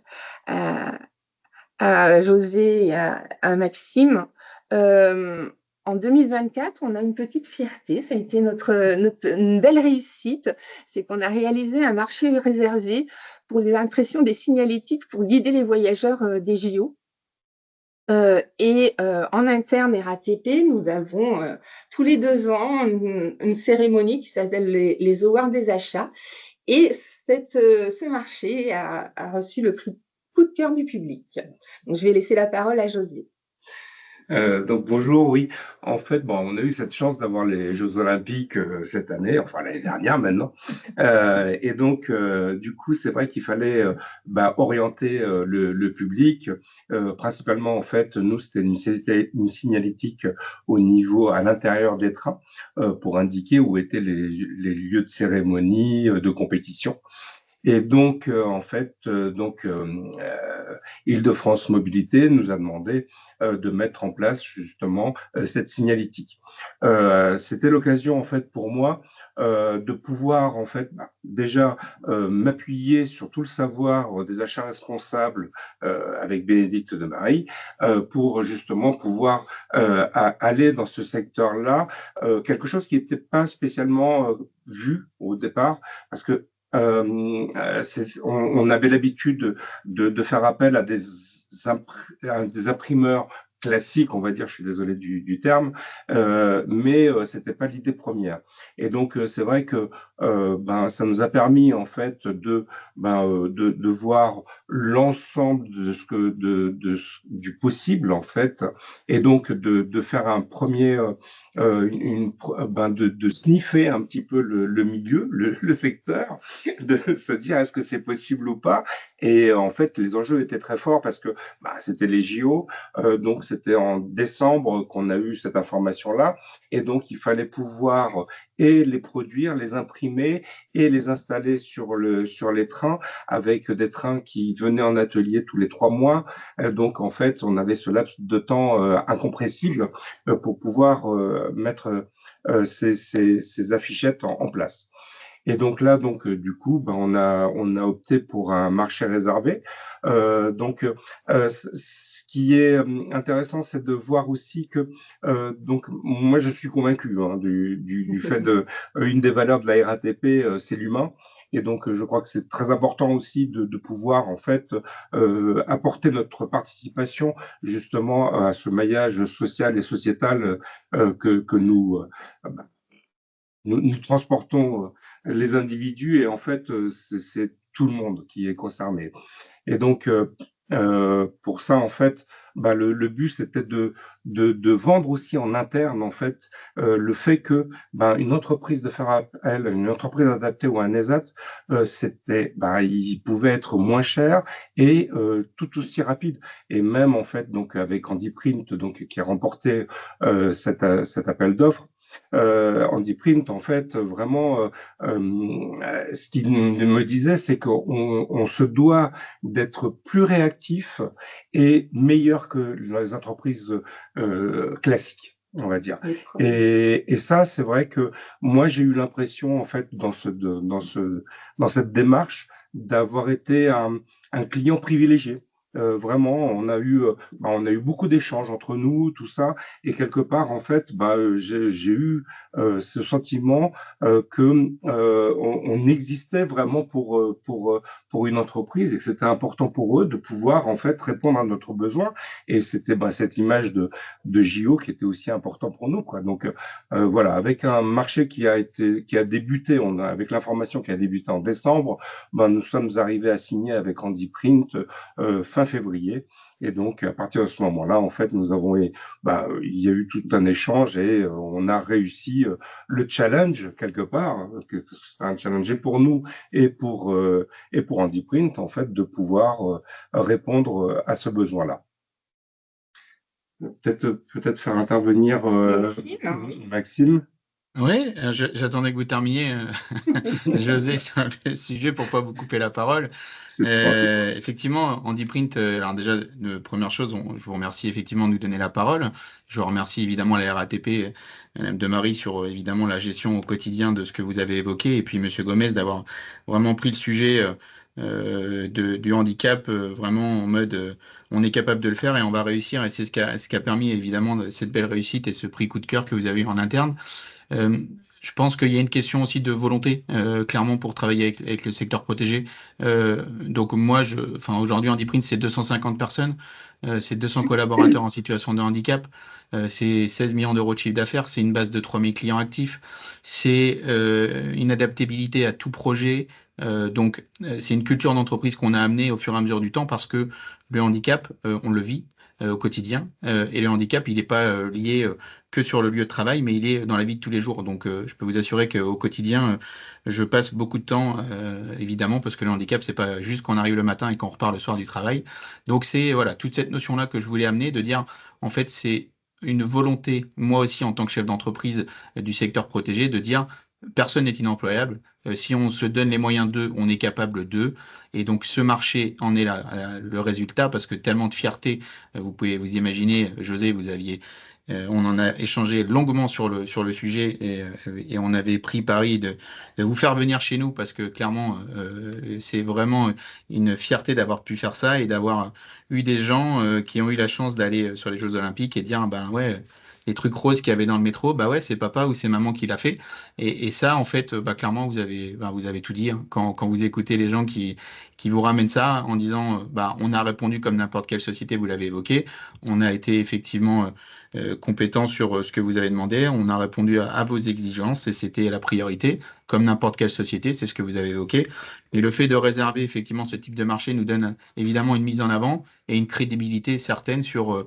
à José et à Maxime. En 2024, on a une petite fierté, ça a été une belle réussite, c'est qu'on a réalisé un marché réservé pour les impressions des signalétiques pour guider les voyageurs des JO. En interne RATP, nous avons tous les 2 ans une cérémonie qui s'appelle les Awards des achats. Et ce marché a reçu le prix coup de cœur du public. Donc, je vais laisser la parole à José. Donc bonjour, oui. En fait, bon, on a eu cette chance d'avoir les Jeux Olympiques cette année, enfin l'année dernière maintenant. Et donc, du coup, c'est vrai qu'il fallait orienter le public. Principalement, en fait, nous, c'était une signalétique au niveau, à l'intérieur des trains, pour indiquer où étaient les lieux de cérémonie, de compétition. Et donc, en fait, Île-de-France Mobilité nous a demandé de mettre en place justement cette signalétique. C'était l'occasion, en fait, pour moi, de pouvoir, en fait, déjà m'appuyer sur tout le savoir des achats responsables avec Bénédicte de Marie pour justement pouvoir aller dans ce secteur-là, quelque chose qui n'était pas spécialement vu au départ, parce que on avait l'habitude de faire appel à des imprimeurs classiques, on va dire, je suis désolé du terme, mais c'était pas l'idée première. Et donc c'est vrai que ça nous a permis en fait de voir l'ensemble du possible en fait, et donc de faire un premier de sniffer un petit peu le milieu, le secteur, de se dire est-ce que c'est possible ou pas. Et en fait, les enjeux étaient très forts parce que c'était les JO, donc c'était en décembre qu'on a eu cette information-là, et donc il fallait pouvoir et les produire, les imprimer et les installer sur les trains, avec des trains qui venaient en atelier tous les 3 mois. Donc en fait, on avait ce laps de temps incompressible pour pouvoir mettre ces affichettes en place. Et donc là, du coup, on a opté pour un marché réservé. Ce qui est intéressant, c'est de voir aussi que moi, je suis convaincu du fait une des valeurs de la RATP, c'est l'humain. Et donc, je crois que c'est très important aussi de pouvoir, en fait, apporter notre participation justement à ce maillage social et sociétal que nous transportons les individus et en fait, c'est tout le monde qui est concerné. Et donc, pour ça, en fait, le but, c'était de vendre aussi en interne, en fait, le fait que une entreprise de faire appel, une entreprise adaptée ou un ESAT, il pouvait être moins cher et tout aussi rapide. Et même, en fait, donc avec HandyPrint, donc qui a remporté cet appel d'offres, HandyPrint, en fait, vraiment, ce qu'il me disait, c'est qu'on se doit d'être plus réactif et meilleur que les entreprises classiques, on va dire. Et ça, c'est vrai que moi, j'ai eu l'impression, en fait, dans cette démarche, d'avoir été un client privilégié. Vraiment, on a eu beaucoup d'échanges entre nous, tout ça, et quelque part, en fait, j'ai eu ce sentiment que on existait vraiment pour une entreprise et que c'était important pour eux de pouvoir en fait répondre à notre besoin. Et c'était cette image de JO qui était aussi important pour nous, quoi. Donc voilà, avec un marché qui a débuté, avec l'information qui a débuté en décembre, nous sommes arrivés à signer avec HandyPrint fin février. Et donc à partir de ce moment-là, en fait, il y a eu tout un échange et on a réussi le challenge quelque part, parce que c'est un challenge pour nous et pour HandyPrint, en fait, de pouvoir répondre à ce besoin-là. Peut-être faire intervenir Maxime. Oui, j'attendais que vous terminiez, José, sur le sujet pour pas vous couper la parole. Effectivement, HandyPrint, alors déjà, première chose, je vous remercie effectivement de nous donner la parole. Je remercie évidemment la RATP, Madame de Marie, sur évidemment la gestion au quotidien de ce que vous avez évoqué, et puis Monsieur Gomez d'avoir vraiment pris le sujet du handicap vraiment en mode on est capable de le faire et on va réussir, et c'est ce qui a permis évidemment cette belle réussite et ce prix coup de cœur que vous avez eu en interne. Je pense qu'il y a une question aussi de volonté, clairement, pour travailler avec le secteur protégé. Donc moi, aujourd'hui, HandyPrint, c'est 250 personnes, c'est 200 collaborateurs en situation de handicap, c'est 16 millions d'euros de chiffre d'affaires, c'est une base de 3000 clients actifs, c'est une adaptabilité à tout projet. Donc, c'est une culture d'entreprise qu'on a amenée au fur et à mesure du temps parce que le handicap, on le vit au quotidien. Et le handicap, il n'est pas lié que sur le lieu de travail, mais il est dans la vie de tous les jours. Donc, je peux vous assurer qu'au quotidien, je passe beaucoup de temps, évidemment, parce que le handicap, c'est pas juste qu'on arrive le matin et qu'on repart le soir du travail. Donc, c'est voilà toute cette notion-là que je voulais amener, de dire, en fait, c'est une volonté, moi aussi en tant que chef d'entreprise du secteur protégé, de dire personne n'est inemployable. Si on se donne les moyens d'eux, on est capable d'eux. Et donc ce marché en est le résultat, parce que tellement de fierté, vous pouvez vous imaginer, José, on en a échangé longuement sur le sujet et on avait pris pari de vous faire venir chez nous parce que clairement, c'est vraiment une fierté d'avoir pu faire ça et d'avoir eu des gens qui ont eu la chance d'aller sur les Jeux Olympiques et dire, ouais, les trucs roses qu'il y avait dans le métro, ouais, c'est papa ou c'est maman qui l'a fait. Et ça, en fait, clairement, vous avez tout dit, hein. Quand vous écoutez les gens qui vous ramènent ça en disant, on a répondu comme n'importe quelle société, vous l'avez évoqué, on a été effectivement compétent sur ce que vous avez demandé, on a répondu à vos exigences et c'était la priorité, comme n'importe quelle société, c'est ce que vous avez évoqué. Et le fait de réserver effectivement ce type de marché nous donne évidemment une mise en avant et une crédibilité certaine sur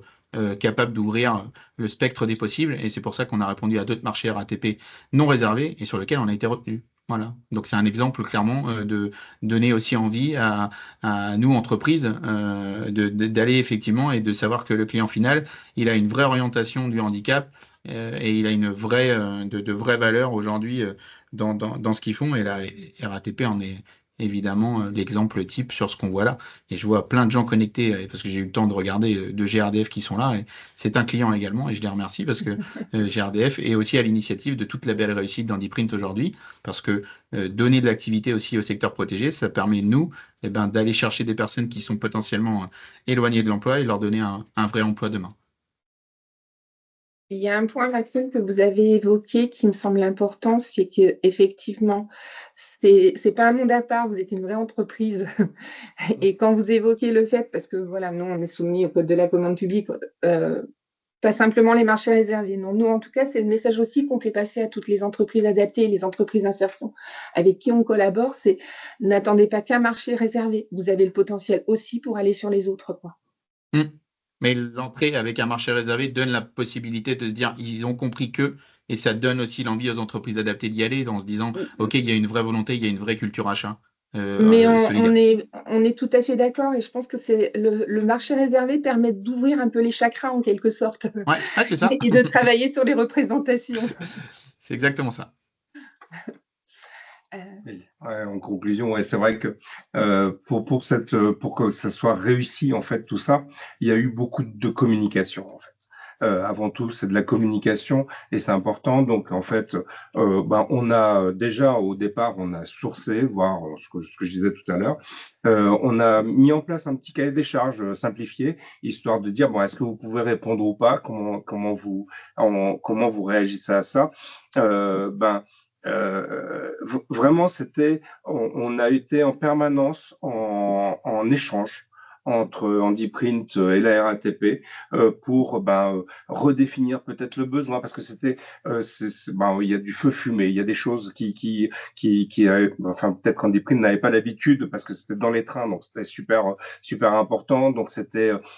capable d'ouvrir le spectre des possibles, et c'est pour ça qu'on a répondu à d'autres marchés RATP non réservés et sur lesquels on a été retenu. Voilà. Donc c'est un exemple clairement de donner aussi envie à nous, entreprises, d'aller effectivement et de savoir que le client final, il a une vraie orientation du handicap et il a une vraie, de vraies valeurs aujourd'hui dans ce qu'ils font. Et la RATP en est évidemment l'exemple type sur ce qu'on voit là. Et je vois plein de gens connectés, parce que j'ai eu le temps de regarder de GRDF qui sont là. Et c'est un client également, et je les remercie parce que GRDF est aussi à l'initiative de toute la belle réussite d'HandyPrint aujourd'hui, parce que donner de l'activité aussi au secteur protégé, ça permet, nous, d'aller chercher des personnes qui sont potentiellement éloignées de l'emploi et leur donner un vrai emploi demain. Il y a un point, Maxime, que vous avez évoqué qui me semble important, c'est qu'effectivement, c'est pas un monde à part, vous êtes une vraie entreprise. Et quand vous évoquez le fait, parce que voilà, nous, on est soumis au code de la commande publique, pas simplement les marchés réservés. Non, nous, en tout cas, c'est le message aussi qu'on fait passer à toutes les entreprises adaptées et les entreprises d'insertion avec qui on collabore, c'est n'attendez pas qu'un marché réservé. Vous avez le potentiel aussi pour aller sur les autres, quoi. Mais l'entrée avec un marché réservé donne la possibilité de se dire, ils ont compris que, et ça donne aussi l'envie aux entreprises adaptées d'y aller en se disant, OK, il y a une vraie volonté, il y a une vraie culture achat. Mais solidaire. on est tout à fait d'accord et je pense que c'est le marché réservé permet d'ouvrir un peu les chakras en quelque sorte Ouais, c'est ça. et de travailler sur les représentations. C'est exactement ça. Oui, ouais, en conclusion, ouais, c'est vrai que pour que ça soit réussi, en fait, tout ça, il y a eu beaucoup de communication, en fait. Avant tout, c'est de la communication et c'est important. Donc, en fait, on a déjà au départ, on a sourcé, voire ce que je disais tout à l'heure, on a mis en place un petit cahier des charges simplifié, histoire de dire, bon, est-ce que vous pouvez répondre ou pas, comment vous réagissez à ça. Vraiment, on a été en permanence en échange entre Handiprint et la RATP pour redéfinir peut-être le besoin parce que il y a du feu fumé, il y a des choses enfin peut-être qu'Handiprint n'avait pas l'habitude parce que c'était dans les trains, donc c'était super important. Donc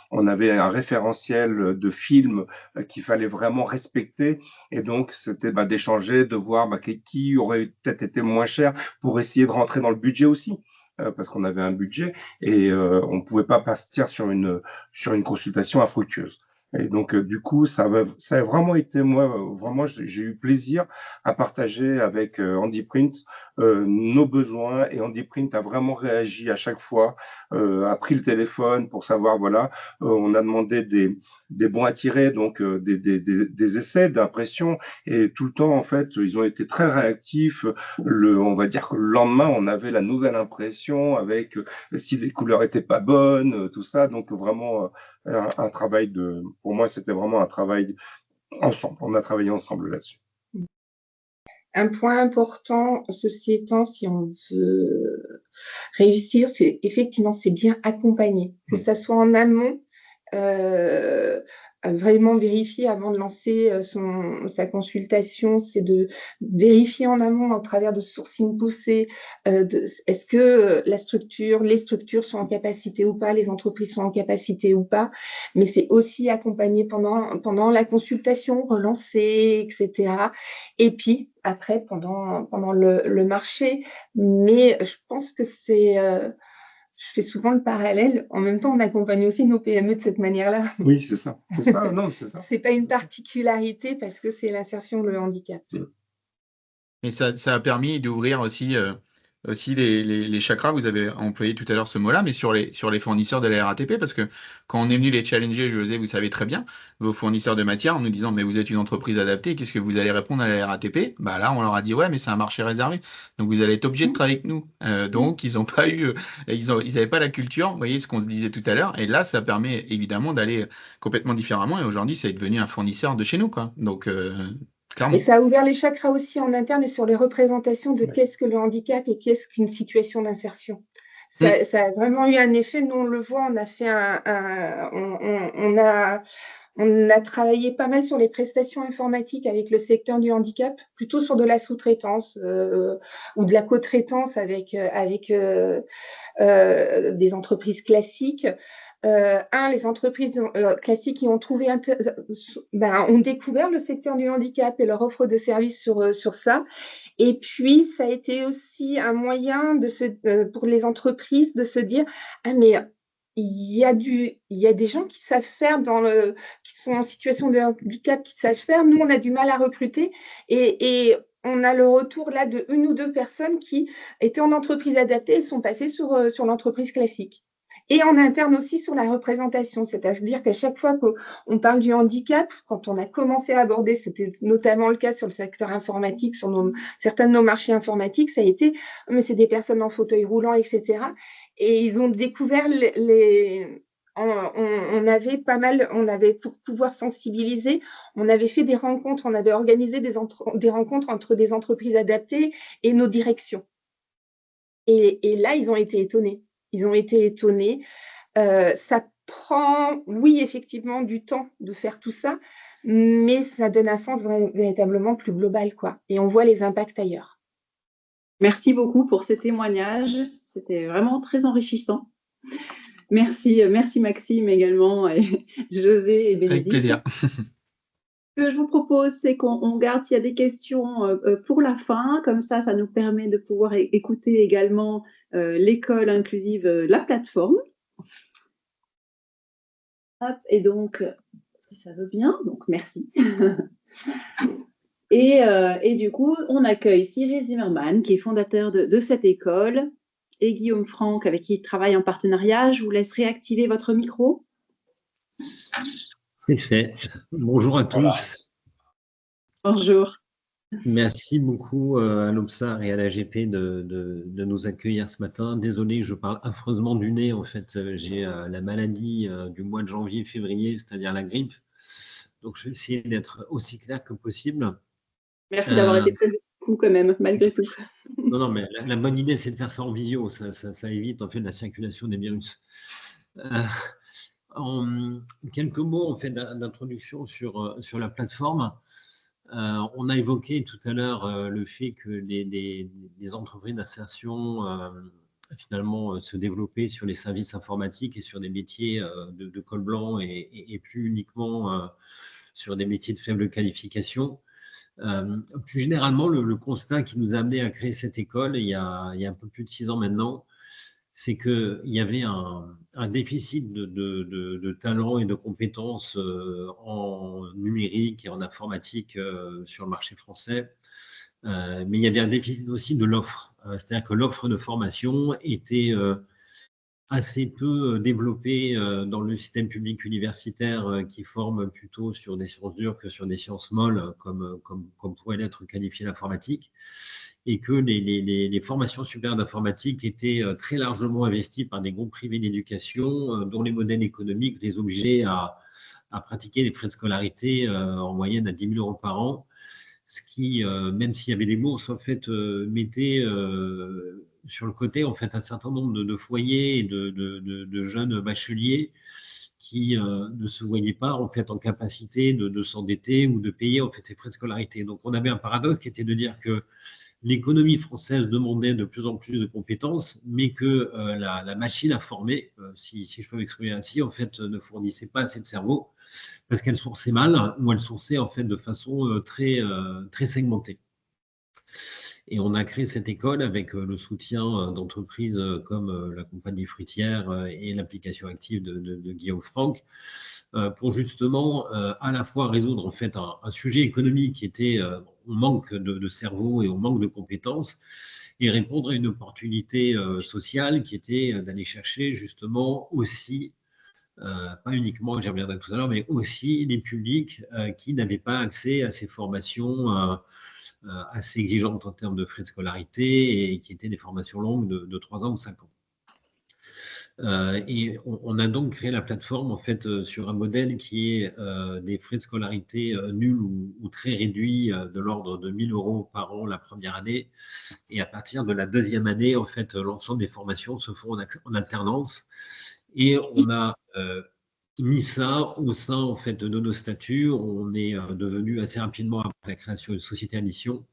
on avait un référentiel de films qu'il fallait vraiment respecter. Et donc, c'était d'échanger, de voir qui aurait peut-être été moins cher pour essayer de rentrer dans le budget aussi, parce qu'on avait un budget et on ne pouvait pas partir sur une consultation infructueuse. Et donc, du coup, ça a vraiment été, moi, vraiment, j'ai eu plaisir à partager avec Handiprint nos besoins et Handiprint a vraiment réagi à chaque fois, a pris le téléphone pour savoir, voilà, on a demandé des bons à tirer, donc des essais d'impression et tout le temps, en fait, ils ont été très réactifs. On va dire que le lendemain, on avait la nouvelle impression avec si les couleurs étaient pas bonnes, tout ça. Donc, vraiment, un travail pour moi, c'était vraiment un travail ensemble. On a travaillé ensemble là-dessus. Un point important, ceci étant, si on veut réussir, c'est effectivement, c'est bien accompagner, que ça soit en amont, vraiment vérifier avant de lancer sa consultation, c'est de vérifier en amont au travers de sourcing poussé, est-ce que les structures sont en capacité ou pas, les entreprises sont en capacité ou pas, mais c'est aussi accompagner pendant la consultation, relancer, etc. Et puis après, pendant le marché, mais je pense que je fais souvent le parallèle. En même temps, on accompagne aussi nos PME de cette manière-là. Oui, c'est ça. C'est ça. Non, c'est ça. C'est pas une particularité parce que c'est l'insertion, le handicap. Et ça a permis d'ouvrir aussi les chakras. Vous avez employé tout à l'heure ce mot-là, mais sur les fournisseurs de la RATP, parce que quand on est venu les challenger, José, vous savez très bien, vos fournisseurs de matière, en nous disant, mais vous êtes une entreprise adaptée, qu'est-ce que vous allez répondre à la RATP? Bah là, on leur a dit, ouais, mais c'est un marché réservé. Donc vous allez être obligé de travailler avec nous. Donc ils n'ont pas eu, ils n'avaient pas la culture, vous voyez ce qu'on se disait tout à l'heure. Et là, ça permet évidemment d'aller complètement différemment. Et aujourd'hui, c'est devenu un fournisseur de chez nous, quoi. Donc, clairement. Et ça a ouvert les chakras aussi en interne et sur les représentations de qu'est-ce que le handicap et qu'est-ce qu'une situation d'insertion. Ça a vraiment eu un effet. Nous, on le voit, on a fait on a travaillé pas mal sur les prestations informatiques avec le secteur du handicap, plutôt sur de la sous-traitance ou de la co-traitance avec des entreprises classiques. Les entreprises classiques qui ont ont découvert le secteur du handicap et leur offre de services sur ça. Et puis, ça a été aussi un moyen pour les entreprises de se dire « Ah, mais il y a des gens qui savent faire qui sont en situation de handicap, qui savent faire. Nous, on a du mal à recruter. » Et on a le retour là de une ou deux personnes qui étaient en entreprise adaptée et sont passées sur l'entreprise classique. Et en interne aussi sur la représentation, c'est-à-dire qu'à chaque fois qu'on parle du handicap, quand on a commencé à aborder, c'était notamment le cas sur le secteur informatique, sur certains de nos marchés informatiques, ça a été, mais c'est des personnes en fauteuil roulant, etc. Et ils ont découvert on avait pour pouvoir sensibiliser, on avait fait des rencontres, on avait organisé des rencontres entre des entreprises adaptées et nos directions. Et là, ils ont été étonnés. Ils ont été étonnés. Ça prend, oui, effectivement, du temps de faire tout ça, mais ça donne un sens véritablement plus global, quoi. Et on voit les impacts ailleurs. Merci beaucoup pour ces témoignages. C'était vraiment très enrichissant. Merci, merci Maxime également, et José et Bénédicte. Avec plaisir. Ce que je vous propose, c'est qu'on garde s'il y a des questions pour la fin. Comme ça nous permet de pouvoir écouter également l'école inclusive, la plateforme. Hop, et donc, si ça veut bien, donc merci. Et du coup, on accueille Cyril Zimmermann, qui est fondateur de cette école, et Guillaume Franck, avec qui il travaille en partenariat. Je vous laisse réactiver votre micro. C'est fait. Bonjour à tous. Bonjour. Merci beaucoup à l'Obsar et à l'AGP de nous accueillir ce matin. Désolé, je parle affreusement du nez. En fait, j'ai la maladie du mois de janvier-février, c'est-à-dire la grippe. Donc, je vais essayer d'être aussi clair que possible. Merci d'avoir été présent quand même, malgré tout. Non, mais la bonne idée, c'est de faire ça en visio. Ça évite en fait la circulation des virus. En quelques mots en fait d'introduction sur la plateforme. On a évoqué tout à l'heure le fait que les entreprises d'insertion finalement se développaient sur les services informatiques et sur des métiers de col blanc et plus uniquement sur des métiers de faible qualification. Plus généralement, le constat qui nous a amené à créer cette école il y a un peu plus de 6 ans maintenant, c'est qu'il y avait un déficit de talent et de compétences en numérique et en informatique sur le marché français. Mais il y avait un déficit aussi de l'offre. C'est-à-dire que l'offre de formation était assez peu développée dans le système public universitaire qui forme plutôt sur des sciences dures que sur des sciences molles, comme pourrait l'être qualifiée l'informatique. Et que les formations supérieures d'informatique étaient très largement investies par des groupes privés d'éducation dont les modèles économiques les obligeaient à pratiquer des frais de scolarité en moyenne à 10 000 € par an, ce qui, même s'il y avait des bourses, en fait, mettait sur le côté en fait, un certain nombre de foyers et de jeunes bacheliers qui ne se voyaient pas en fait en capacité de s'endetter ou de payer en fait ces frais de scolarité. Donc on avait un paradoxe qui était de dire que l'économie française demandait de plus en plus de compétences, mais que la machine à former, si je peux m'exprimer ainsi, en fait, ne fournissait pas assez de cerveau parce qu'elle sourçait mal ou elle sourçait en fait de façon très segmentée. Et on a créé cette école avec le soutien d'entreprises comme la compagnie fruitière et l'application active de Guillaume Franck pour justement à la fois résoudre en fait un sujet économique qui était on manque de cerveau et on manque de compétences et répondre à une opportunité sociale qui était d'aller chercher justement aussi pas uniquement, j'y reviendrai tout à l'heure, mais aussi des publics qui n'avaient pas accès à ces formations assez exigeantes en termes de frais de scolarité et qui étaient des formations longues de 3 ans ou 5 ans. Et on a donc créé la plateforme en fait sur un modèle qui est des frais de scolarité nuls ou très réduits de l'ordre de 1 000 € par an la première année. Et à partir de la deuxième année, en fait, l'ensemble des formations se font en alternance. Et on a mis ça au sein en fait de nos statuts. On est devenu assez rapidement après la création d'une société à mission.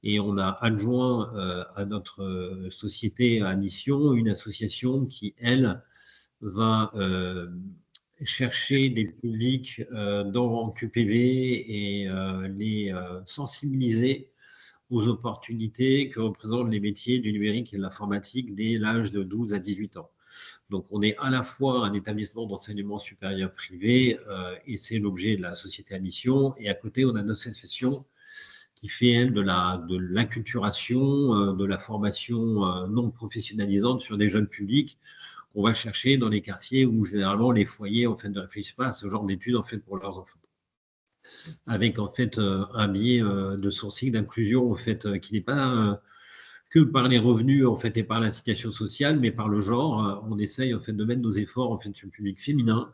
Et on a adjoint à notre société à mission une association qui, elle, va chercher des publics dans QPV et les sensibiliser aux opportunités que représentent les métiers du numérique et de l'informatique dès l'âge de 12 à 18 ans. Donc, on est à la fois un établissement d'enseignement supérieur privé et c'est l'objet de la société à mission. Et à côté, on a une association qui fait, elle, de l'acculturation, de la formation non professionnalisante sur des jeunes publics qu'on va chercher dans les quartiers où, généralement, les foyers en fait, ne réfléchissent pas à ce genre d'études en fait, pour leurs enfants. Avec, en fait, un biais de sourcing d'inclusion, en fait, qui n'est pas que par les revenus, en fait, et par la situation sociale, mais par le genre. On essaye, en fait, de mettre nos efforts, en fait, sur le public féminin,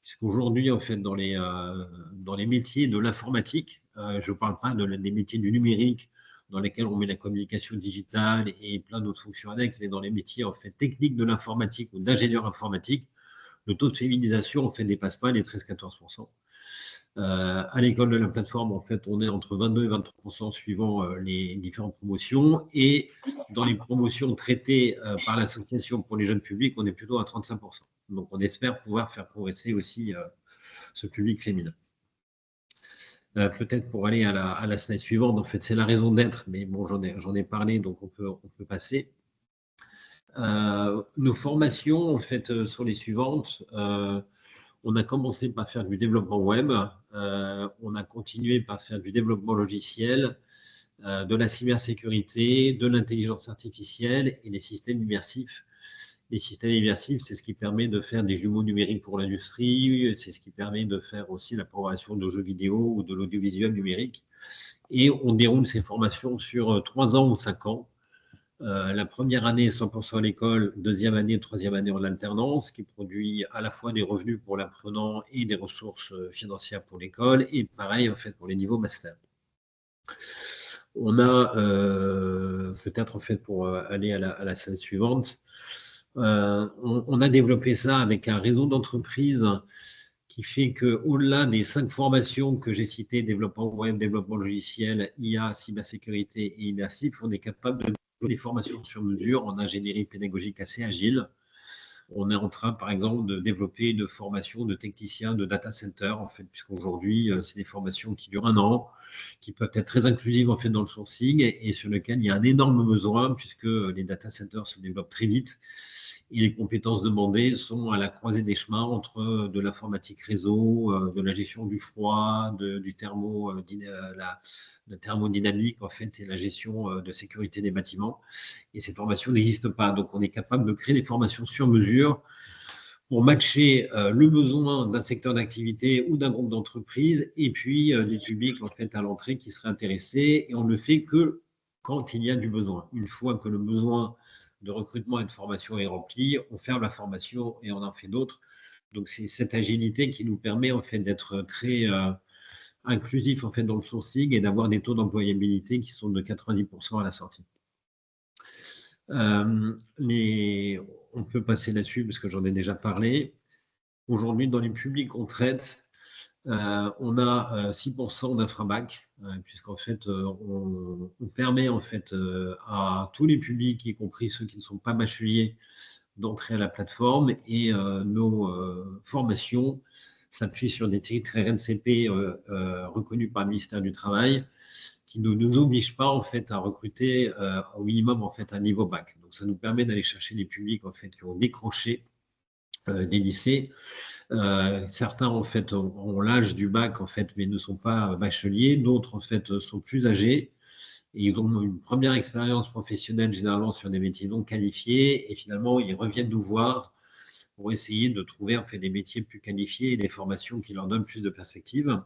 puisqu'aujourd'hui, en fait, dans les métiers de l'informatique, je ne parle pas des métiers du numérique dans lesquels on met la communication digitale et plein d'autres fonctions annexes, mais dans les métiers en fait techniques de l'informatique ou d'ingénieur informatique, le taux de féminisation en fait dépasse pas les 13-14%. À l'école de la plateforme, en fait, on est entre 22 et 23% suivant les différentes promotions. Et dans les promotions traitées par l'association pour les jeunes publics, on est plutôt à 35%. Donc, on espère pouvoir faire progresser aussi ce public féminin. Peut-être pour aller à la slide suivante, en fait, c'est la raison d'être, mais bon, j'en ai parlé, donc on peut passer. Nos formations, en fait, sont les suivantes. On a commencé par faire du développement web, on a continué par faire du développement logiciel, de la cybersécurité, de l'intelligence artificielle et des systèmes immersifs. Les systèmes immersifs, c'est ce qui permet de faire des jumeaux numériques pour l'industrie, c'est ce qui permet de faire aussi la programmation de jeux vidéo ou de l'audiovisuel numérique. Et on déroule ces formations sur 3 ans ou 5 ans. La première année, 100% à l'école, deuxième année, troisième année en alternance, qui produit à la fois des revenus pour l'apprenant et des ressources financières pour l'école, et pareil en fait pour les niveaux master. On a peut-être en fait pour aller à la slide suivante, on a développé ça avec un réseau d'entreprises qui fait qu'au-delà des 5 formations que j'ai citées, développement web, développement logiciel, IA, cybersécurité et immersif, on est capable de des formations sur mesure en ingénierie pédagogique assez agile. On est en train, par exemple, de développer une formation de technicien de data center, en fait, puisqu'aujourd'hui, c'est des formations qui durent 1 an, qui peuvent être très inclusives, en fait, dans le sourcing et sur lesquelles il y a un énorme besoin, puisque les data centers se développent très vite et les compétences demandées sont à la croisée des chemins entre de l'informatique réseau, de la gestion du froid, la thermodynamique en fait, et la gestion de sécurité des bâtiments. Et ces formations n'existent pas. Donc, on est capable de créer des formations sur mesure pour matcher le besoin d'un secteur d'activité ou d'un groupe d'entreprises et puis du public en fait, à l'entrée qui serait intéressé. Et on ne fait que quand il y a du besoin. Une fois que le besoin de recrutement et de formation est rempli, on ferme la formation et on en fait d'autres. Donc, c'est cette agilité qui nous permet en fait d'être très inclusif en fait dans le sourcing et d'avoir des taux d'employabilité qui sont de 90% à la sortie. On peut passer là-dessus parce que j'en ai déjà parlé. Aujourd'hui, dans les publics qu'on traite, on a 6% d'infrabac, puisqu'en fait, on permet en fait à tous les publics, y compris ceux qui ne sont pas bacheliers, d'entrer à la plateforme et nos formations s'appuient sur des critères RNCP reconnus par le ministère du Travail qui ne nous obligent pas en fait à recruter au minimum en fait un niveau bac. Donc ça nous permet d'aller chercher des publics en fait qui ont décroché des lycées. Certains en fait ont l'âge du bac en fait mais ne sont pas bacheliers, d'autres en fait sont plus âgés et ils ont une première expérience professionnelle généralement sur des métiers non qualifiés et finalement ils reviennent nous voir pour essayer de trouver en fait des métiers plus qualifiés et des formations qui leur donnent plus de perspectives.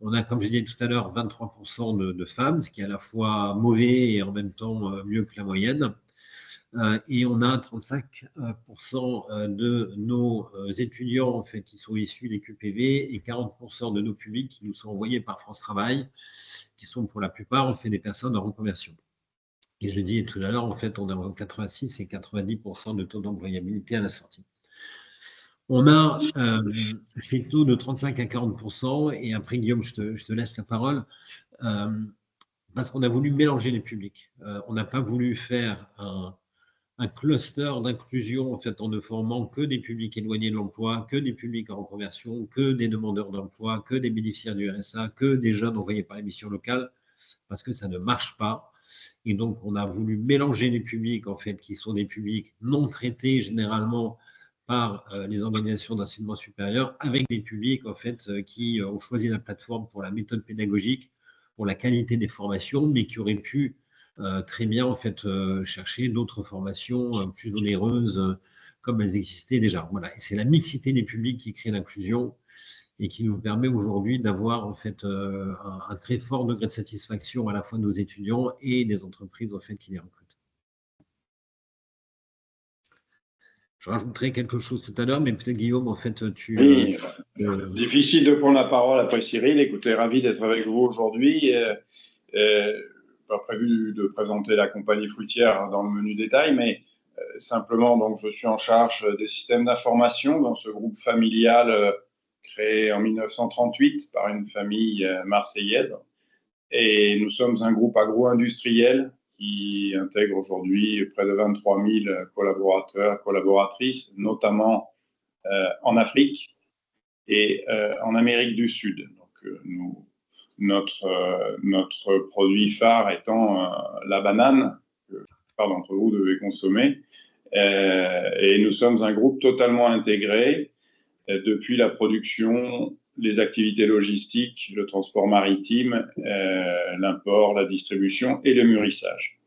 On a, comme j'ai dit tout à l'heure, 23% de femmes, ce qui est à la fois mauvais et en même temps mieux que la moyenne. Et on a 35% de nos étudiants en fait, qui sont issus des QPV et 40% de nos publics qui nous sont envoyés par France Travail, qui sont pour la plupart en fait, des personnes en reconversion. Et je dis tout à l'heure, en fait, on a entre 86 et 90% de taux d'employabilité à la sortie. On a ces taux de 35 à 40%, et après, Guillaume, je te laisse la parole, parce qu'on a voulu mélanger les publics. On n'a pas voulu faire un cluster d'inclusion en fait, en ne formant que des publics éloignés de l'emploi, que des publics en reconversion, que des demandeurs d'emploi, que des bénéficiaires du RSA, que des jeunes envoyés par les missions locales, parce que ça ne marche pas. Et donc, on a voulu mélanger les publics, en fait, qui sont des publics non traités généralement par les organisations d'enseignement supérieur, avec des publics, en fait, qui ont choisi la plateforme pour la méthode pédagogique, pour la qualité des formations, mais qui auraient pu très bien, en fait, chercher d'autres formations plus onéreuses, comme elles existaient déjà. Voilà. Et c'est la mixité des publics qui crée l'inclusion et qui nous permet aujourd'hui d'avoir en fait un très fort degré de satisfaction à la fois de nos étudiants et des entreprises en fait qui les recrutent. Je rajouterai quelque chose tout à l'heure, mais peut-être Guillaume, en fait, tu... Oui, difficile de prendre la parole après Cyril. Écoutez, ravi d'être avec vous aujourd'hui. pas prévu de présenter la compagnie fruitière dans le menu détail, mais simplement, donc, je suis en charge des systèmes d'information dans ce groupe familial créé en 1938 par une famille marseillaise. Et nous sommes un groupe agro-industriel qui intègre aujourd'hui près de 23 000 collaborateurs, collaboratrices, notamment en Afrique et en Amérique du Sud. Donc, notre produit phare étant la banane, que la plupart d'entre vous devez consommer. Et nous sommes un groupe totalement intégré depuis la production, les activités logistiques, le transport maritime, l'import, la distribution et le mûrissage.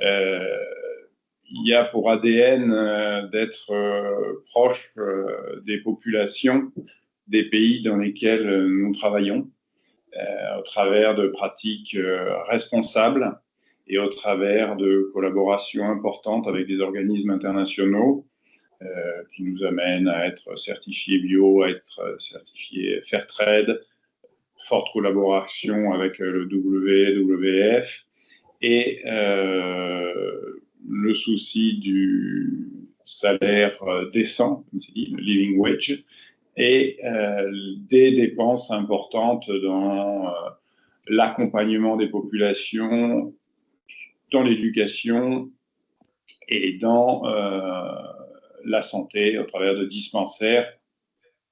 Il y a pour ADN d'être proche des populations des pays dans lesquels nous travaillons, au travers de pratiques responsables et au travers de collaborations importantes avec des organismes internationaux qui nous amènent à être certifiés bio, à être certifiés Fairtrade, forte collaboration avec le WWF et le souci du salaire décent, comme c'est dit, le living wage, et des dépenses importantes dans l'accompagnement des populations, dans l'éducation et dans la santé au travers de dispensaires,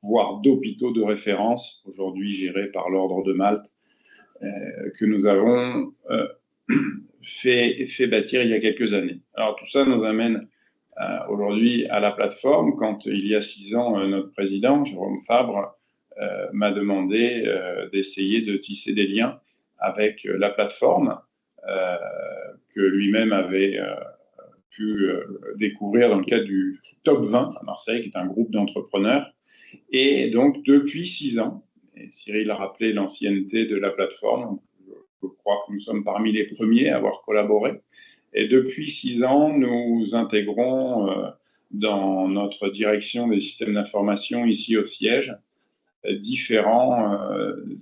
voire d'hôpitaux de référence, aujourd'hui gérés par l'Ordre de Malte, que nous avons fait bâtir il y a quelques années. Alors tout ça nous amène aujourd'hui à la plateforme. Quand il y a 6 ans, notre président, Jérôme Fabre, m'a demandé d'essayer de tisser des liens avec la plateforme que lui-même avait pu découvrir dans le cadre du Top 20 à Marseille, qui est un groupe d'entrepreneurs. Et donc, depuis 6 ans, et Cyril a rappelé l'ancienneté de la plateforme, je crois que nous sommes parmi les premiers à avoir collaboré. Et depuis 6 ans, nous intégrons dans notre direction des systèmes d'information ici au siège différents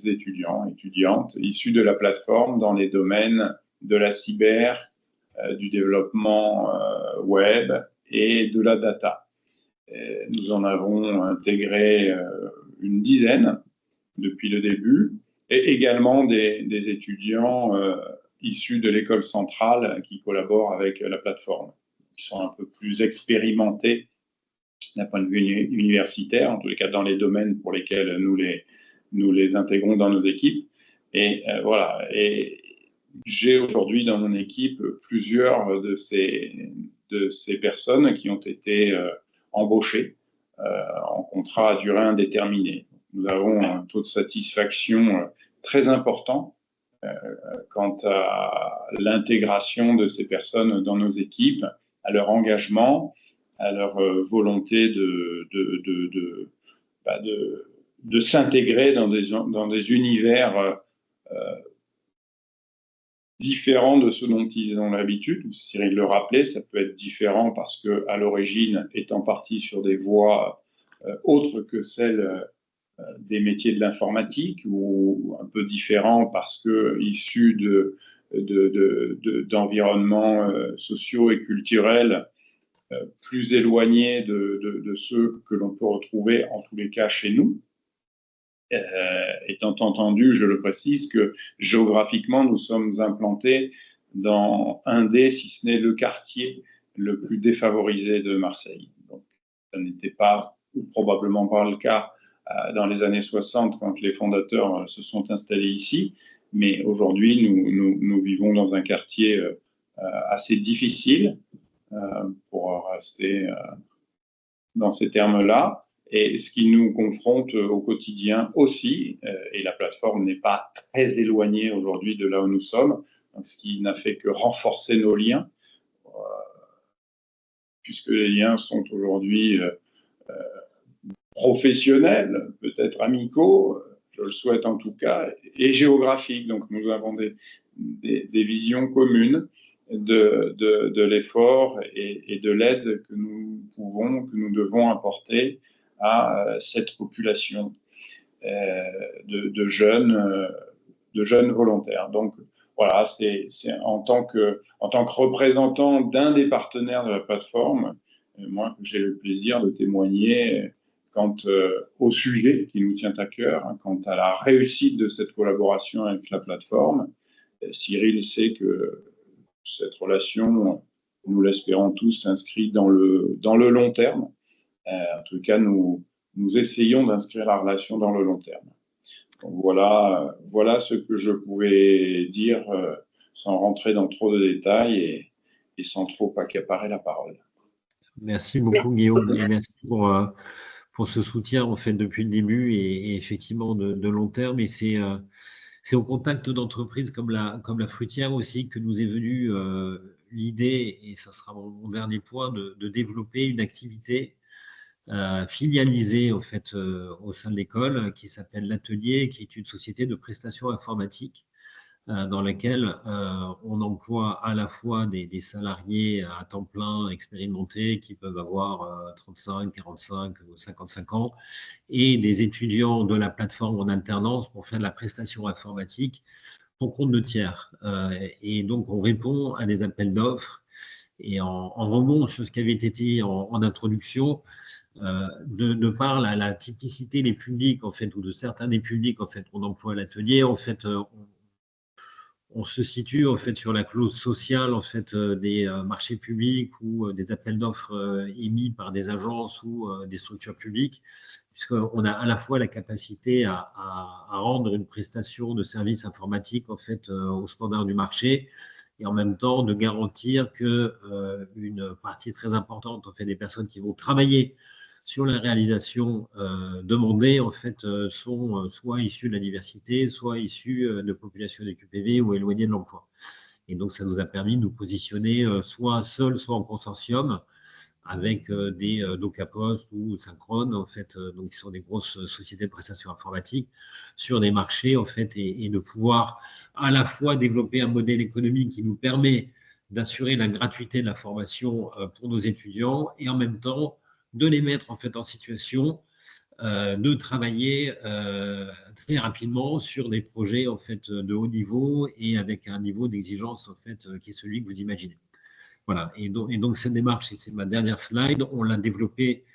étudiants, étudiantes issus de la plateforme dans les domaines de la cyber, du développement web et de la data. Et nous en avons intégré une dizaine depuis le début, et également des étudiants issus de l'école centrale qui collaborent avec la plateforme, qui sont un peu plus expérimentés d'un point de vue universitaire, en tous les cas dans les domaines pour lesquels nous les intégrons dans nos équipes. Et voilà. Et j'ai aujourd'hui dans mon équipe plusieurs de ces personnes qui ont été embauchées en contrat à durée indéterminée. Nous avons un taux de satisfaction très important quant à l'intégration de ces personnes dans nos équipes, à leur engagement, à leur volonté de s'intégrer dans des univers différents de ceux dont ils ont l'habitude. Cyril le rappelait, ça peut être différent parce qu'à l'origine, étant parti sur des voies autres que celles des métiers de l'informatique, ou un peu différents parce que issus d'environnements sociaux et culturels plus éloignés de ceux que l'on peut retrouver en tous les cas chez nous. Étant entendu, je le précise, que géographiquement, nous sommes implantés dans un des, si ce n'est le quartier le plus défavorisé de Marseille. Donc, ça n'était pas, ou probablement pas le cas dans les années 60 quand les fondateurs se sont installés ici, mais aujourd'hui, nous vivons dans un quartier assez difficile, pour rester dans ces termes-là, et ce qui nous confronte au quotidien aussi, et la plateforme n'est pas très éloignée aujourd'hui de là où nous sommes, donc ce qui n'a fait que renforcer nos liens, puisque les liens sont aujourd'hui professionnels, peut-être amicaux, je le souhaite en tout cas, et géographiques. Donc nous avons des visions communes de l'effort et de l'aide que nous devons apporter à cette population de jeunes volontaires. Donc voilà, c'est en tant que représentant d'un des partenaires de la plateforme, moi, j'ai le plaisir de témoigner quant au sujet qui nous tient à cœur, hein, quant à la réussite de cette collaboration avec la plateforme. Cyril sait que cette relation, nous l'espérons tous, s'inscrit dans le long terme. En tout cas, nous essayons d'inscrire la relation dans le long terme. Donc voilà ce que je pouvais dire sans rentrer dans trop de détails et sans trop accaparer la parole. Merci beaucoup, Guillaume, et merci pour ce soutien en fait depuis le début et effectivement de long terme. Et c'est au contact d'entreprises comme la fruitière aussi que nous est venue l'idée, et ça sera mon dernier point, de développer une activité filialisée en fait au sein de l'école qui s'appelle l'Atelier, qui est une société de prestations informatiques dans laquelle on emploie à la fois des salariés à temps plein expérimentés qui peuvent avoir 35, 45 ou 55 ans et des étudiants de la plateforme en alternance pour faire de la prestation informatique pour compte de tiers. Et donc, on répond à des appels d'offres. Et en remontant sur ce qui avait été dit en introduction, de par la typicité des publics, en fait, ou de certains des publics, en fait, qu'on emploie à l'atelier, en fait, on se situe en fait sur la clause sociale en fait des marchés publics ou des appels d'offres émis par des agences ou des structures publiques, puisqu'on a à la fois la capacité à rendre une prestation de services informatiques en fait au standard du marché et en même temps de garantir que une partie très importante en fait des personnes qui vont travailler sur la réalisation demandée, en fait, sont soit issus de la diversité, soit issus de populations de QPV ou éloignées de l'emploi. Et donc, ça nous a permis de nous positionner soit seul, soit en consortium, avec des DocaPost ou Synchrone, en fait, donc qui sont des grosses sociétés de prestations informatiques, sur des marchés, en fait, et de pouvoir à la fois développer un modèle économique qui nous permet d'assurer la gratuité de la formation pour nos étudiants et en même temps de les mettre en fait en situation de travailler très rapidement sur des projets en fait de haut niveau et avec un niveau d'exigence en fait qui est celui que vous imaginez. Voilà. Et donc cette démarche, et c'est ma dernière slide, on l'a développée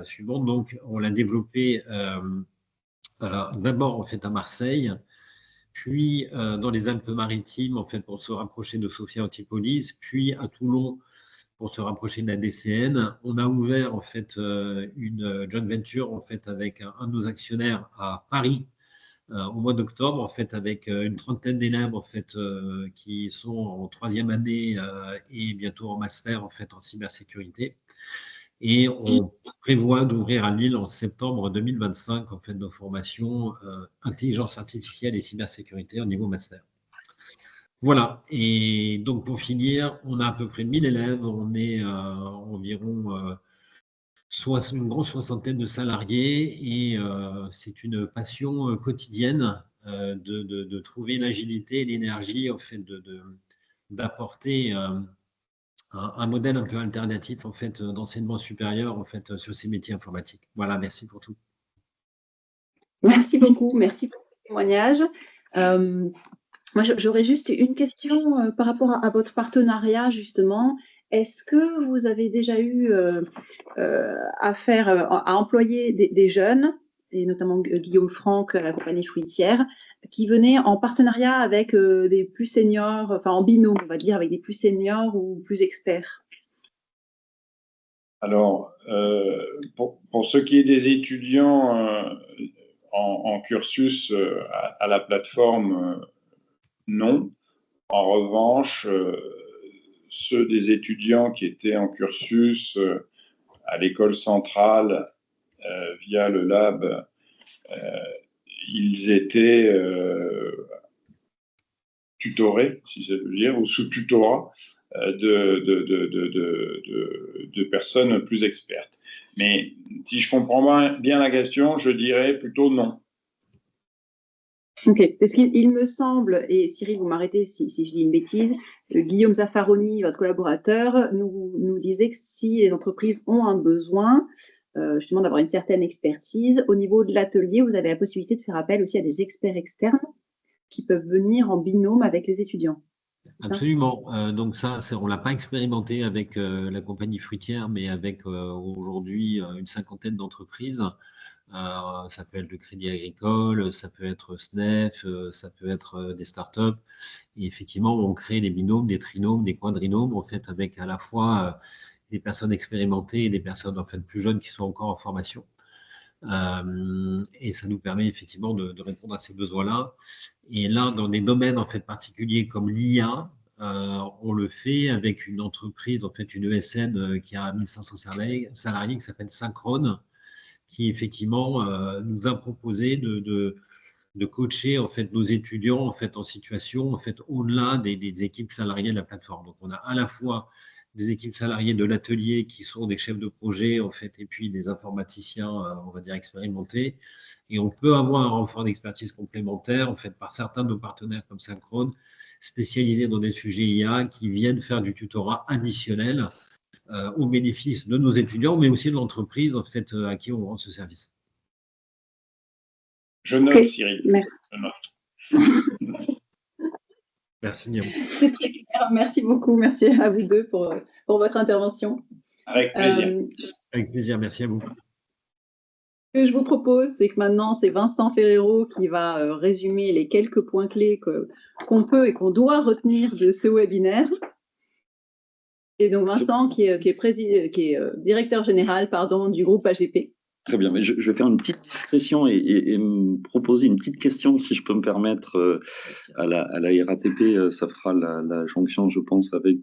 suivante. Donc on l'a développée d'abord en fait à Marseille, puis dans les Alpes-Maritimes en fait pour se rapprocher de Sophia Antipolis, puis à Toulon pour se rapprocher de la DCN. On a ouvert en fait une joint venture en fait avec un de nos actionnaires à Paris au mois d'octobre en fait avec une trentaine d'élèves en fait qui sont en troisième année et bientôt en master en fait en cybersécurité. Et on prévoit d'ouvrir à Lille en septembre 2025 en fait nos formations intelligence artificielle et cybersécurité au niveau master. Voilà, et donc pour finir, on a à peu près 1000 élèves, on est environ une grande soixantaine de salariés et c'est une passion quotidienne de trouver l'agilité et l'énergie en fait d'apporter un modèle un peu alternatif en fait d'enseignement supérieur en fait sur ces métiers informatiques. Voilà, merci pour tout. Merci beaucoup pour le témoignage. Moi, j'aurais juste une question par rapport à votre partenariat, justement. Est-ce que vous avez déjà eu affaire à employer des jeunes, et notamment Guillaume Franck, la compagnie fruitière, qui venaient en partenariat avec des plus seniors, enfin en binôme, on va dire, avec des plus seniors ou plus experts? Alors, pour ce qui est des étudiants en cursus à la plateforme, non. En revanche, ceux des étudiants qui étaient en cursus à l'école centrale via le lab, ils étaient tutorés, si je veux dire, ou sous tutorat de personnes plus expertes. Mais si je comprends bien la question, je dirais plutôt non. Ok, parce qu'il me semble, et Cyril, vous m'arrêtez si je dis une bêtise, Guillaume Zaffaroni, votre collaborateur, nous disait que si les entreprises ont un besoin, justement d'avoir une certaine expertise, au niveau de l'atelier, vous avez la possibilité de faire appel aussi à des experts externes qui peuvent venir en binôme avec les étudiants. Absolument. Donc ça, on ne l'a pas expérimenté avec la compagnie fruitière, mais avec aujourd'hui une cinquantaine d'entreprises. Ça peut être le Crédit Agricole, ça peut être SNEF, ça peut être des startups. Et effectivement, on crée des binômes, des trinômes, des quadrinômes, en fait, avec à la fois des personnes expérimentées et des personnes en fait plus jeunes qui sont encore en formation. Et ça nous permet effectivement de répondre à ces besoins-là. Et là, dans des domaines en fait particuliers comme l'IA, on le fait avec une entreprise, en fait une ESN qui a 1500 salariés qui s'appelle Synchrone, qui effectivement nous a proposé de coacher en fait nos étudiants en fait en situation en fait au-delà des équipes salariées de la plateforme. Donc on a à la fois des équipes salariées de l'atelier qui sont des chefs de projet en fait et puis des informaticiens on va dire expérimentés, et on peut avoir un renfort d'expertise complémentaire en fait par certains de nos partenaires comme Synchrone spécialisés dans des sujets IA qui viennent faire du tutorat additionnel au bénéfice de nos étudiants mais aussi de l'entreprise en fait à qui on rend ce service. Je note, Cyril. Merci. Je note. Merci, Miro. C'est très clair. Merci beaucoup. Merci à vous deux pour votre intervention. Avec plaisir. Avec plaisir. Merci à vous. Ce que je vous propose, c'est que maintenant, c'est Vincent Ferrero qui va résumer les quelques points clés qu'on peut et qu'on doit retenir de ce webinaire. Et donc, Vincent, qui est directeur général du groupe AGP. Très bien, mais je vais faire une petite discrétion et me proposer une petite question, si je peux me permettre, à la RATP. Ça fera la jonction, je pense, avec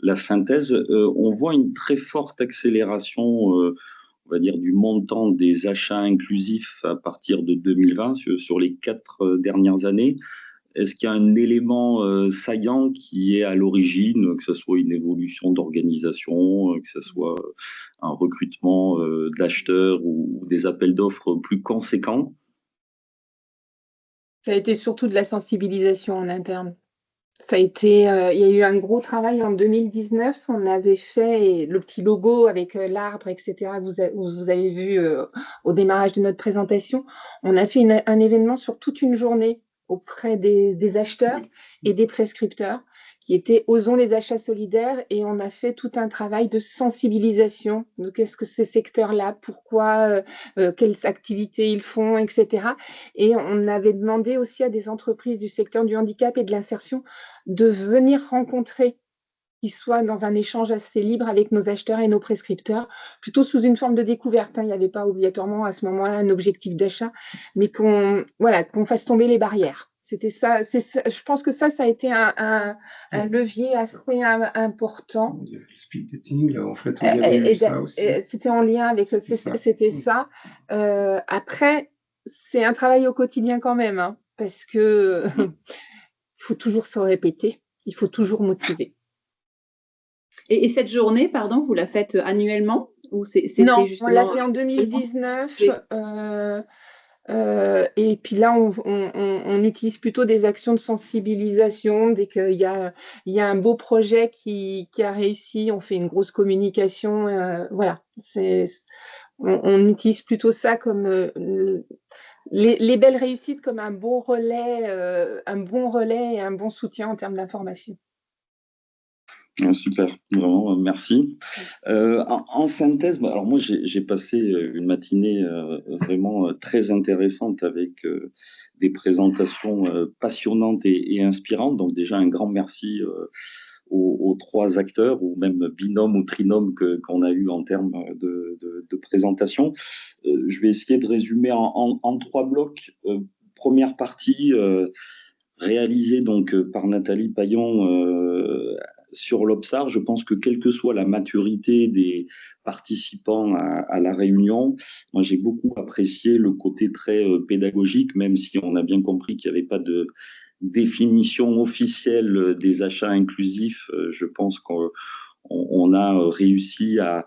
la synthèse. On voit une très forte accélération, on va dire, du montant des achats inclusifs à partir de 2020 sur les 4 dernières années. Est-ce qu'il y a un élément saillant qui est à l'origine, que ce soit une évolution d'organisation, que ce soit un recrutement d'acheteurs ou des appels d'offres plus conséquents? Ça a été surtout de la sensibilisation en interne. Ça a été, il y a eu un gros travail en 2019. On avait fait le petit logo avec l'arbre, etc., que vous avez vu au démarrage de notre présentation. On a fait un événement sur toute une journée auprès des acheteurs et des prescripteurs qui étaient Osons les achats solidaires, et on a fait tout un travail de sensibilisation de qu'est-ce que ces secteurs-là, pourquoi, quelles activités ils font, etc. Et on avait demandé aussi à des entreprises du secteur du handicap et de l'insertion de venir rencontrer, qui soit dans un échange assez libre avec nos acheteurs et nos prescripteurs, plutôt sous une forme de découverte. Il n'y avait pas obligatoirement à ce moment-là un objectif d'achat, mais qu'on fasse tomber les barrières. C'était ça, je pense que ça a été un levier assez important. Le speed dating, là, en fait, il y avait eu ça aussi. C'était en lien avec c'était ça. Après, c'est un travail au quotidien quand même, parce que il faut toujours se répéter, il faut toujours motiver. Et cette journée, pardon, vous la faites annuellement ou Non, justement... on l'a fait en 2019. Et puis là, on utilise plutôt des actions de sensibilisation. Dès qu'il y a un beau projet qui a réussi, on fait une grosse communication. Voilà, on utilise plutôt ça comme les belles réussites comme un bon relais et un bon soutien en termes d'information. Super, vraiment, merci. En synthèse, alors moi j'ai passé une matinée vraiment très intéressante avec des présentations passionnantes et inspirantes. Donc déjà un grand merci aux 3 acteurs, ou même binômes ou trinômes qu'on a eu en termes de présentation. Je vais essayer de résumer en 3 blocs. Première partie réalisée donc par Nathalie Paillon sur l'Obsar. Je pense que quelle que soit la maturité des participants à la réunion, moi j'ai beaucoup apprécié le côté très pédagogique, même si on a bien compris qu'il n'y avait pas de définition officielle des achats inclusifs. Je pense qu'on a réussi à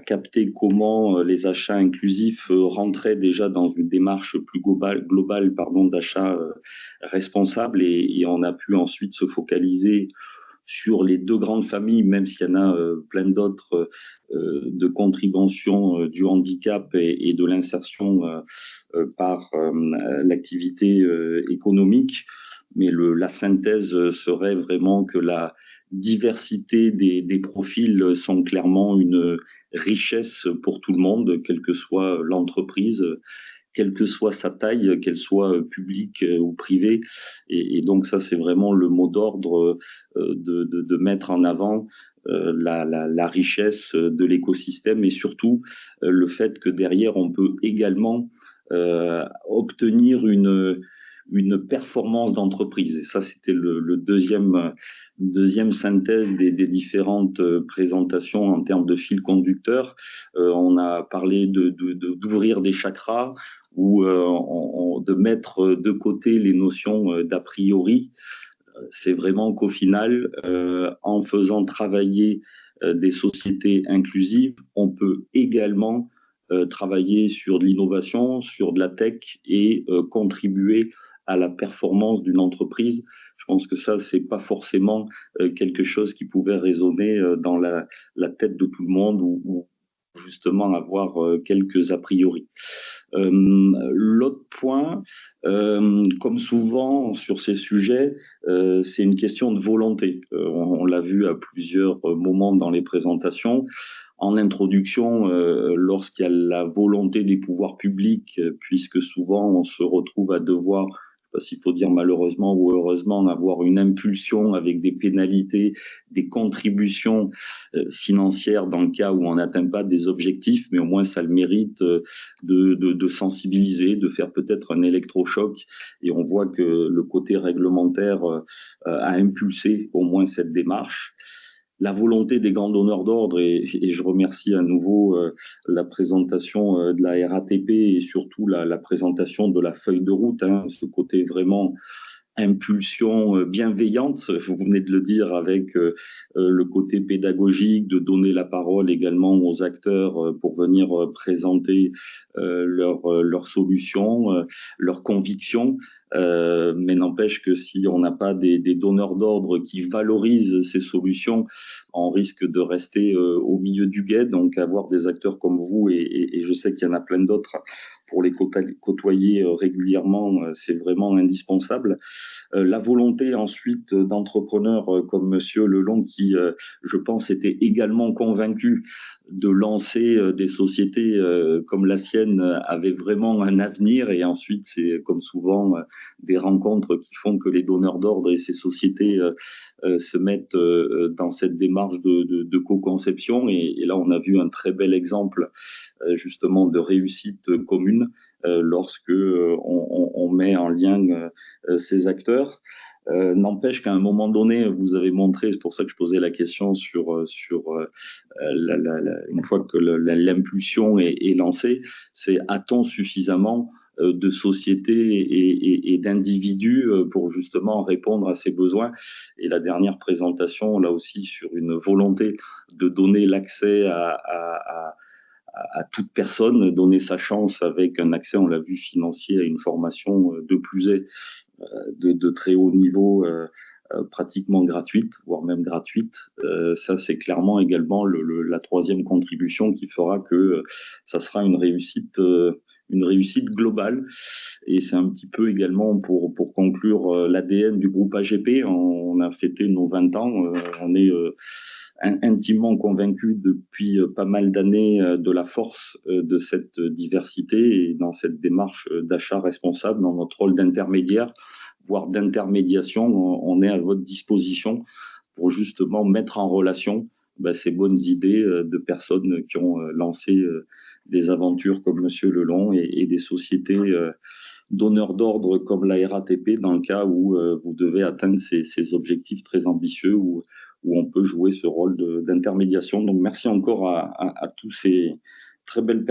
capter comment les achats inclusifs rentraient déjà dans une démarche plus globale d'achat responsable, et on a pu ensuite se focaliser sur les deux grandes familles, même s'il y en a plein d'autres de contribution du handicap et de l'insertion par l'activité économique. Mais la synthèse serait vraiment que la diversité des profils sont clairement une richesse pour tout le monde, quelle que soit l'entreprise, quelle que soit sa taille, qu'elle soit publique ou privée. Et donc ça, c'est vraiment le mot d'ordre de mettre en avant la richesse de l'écosystème et surtout le fait que derrière, on peut également obtenir une performance d'entreprise. Et ça, c'était le deuxième synthèse des différentes présentations en termes de fil conducteur. On a parlé d'ouvrir des chakras ou de mettre de côté les notions d'a priori. C'est vraiment qu'au final, en faisant travailler des sociétés inclusives, on peut également travailler sur de l'innovation, sur de la tech et contribuer à la performance d'une entreprise. Je pense que ça, c'est pas forcément quelque chose qui pouvait résonner dans la tête de tout le monde ou justement avoir quelques a priori. L'autre point, comme souvent sur ces sujets, c'est une question de volonté. On l'a vu à plusieurs moments dans les présentations. En introduction, lorsqu'il y a la volonté des pouvoirs publics, puisque souvent on se retrouve à devoir, je ne sais pas s'il faut dire malheureusement ou heureusement, avoir une impulsion avec des pénalités, des contributions financières dans le cas où on n'atteint pas des objectifs, mais au moins ça a le mérite de sensibiliser, de faire peut-être un électrochoc. Et on voit que le côté réglementaire a impulsé au moins cette démarche. La volonté des grands donneurs d'ordre, et je remercie à nouveau la présentation de la RATP et surtout la présentation de la feuille de route, ce côté vraiment impulsion bienveillante, vous venez de le dire, avec le côté pédagogique, de donner la parole également aux acteurs pour venir présenter leurs solutions, leurs convictions. Mais n'empêche que si on n'a pas des donneurs d'ordre qui valorisent ces solutions, on risque de rester au milieu du guet. Donc avoir des acteurs comme vous, et je sais qu'il y en a plein d'autres, pour les côtoyer régulièrement, c'est vraiment indispensable. La volonté ensuite d'entrepreneurs comme Monsieur Lelong qui, je pense, était également convaincu de lancer des sociétés comme la sienne avait vraiment un avenir, et ensuite c'est comme souvent des rencontres qui font que les donneurs d'ordre et ces sociétés se mettent dans cette démarche de co-conception, et là on a vu un très bel exemple justement de réussite commune lorsque on met en lien ces acteurs. N'empêche qu'à un moment donné, vous avez montré, c'est pour ça que je posais la question sur une fois que l'impulsion est lancée, c'est a-t-on suffisamment de sociétés et d'individus pour justement répondre à ces besoins. Et la dernière présentation, là aussi, sur une volonté de donner l'accès à toute personne, donner sa chance avec un accès, on l'a vu, financier à une formation de plus est de très haut niveau, pratiquement gratuite, voire même gratuite. Ça, c'est clairement également la troisième contribution qui fera que ça sera une réussite globale. Et c'est un petit peu également pour conclure l'ADN du groupe AGP. On a fêté nos 20 ans. On est intimement convaincu depuis pas mal d'années de la force de cette diversité et dans cette démarche d'achat responsable, dans notre rôle d'intermédiaire, voire d'intermédiation. On est à votre disposition pour justement mettre en relation ces bonnes idées de personnes qui ont lancé des aventures comme Monsieur Lelong et des sociétés donneurs d'ordre comme la RATP, dans le cas où vous devez atteindre ces objectifs très ambitieux où on peut jouer ce rôle d'intermédiation. Donc merci encore à tous ces très belles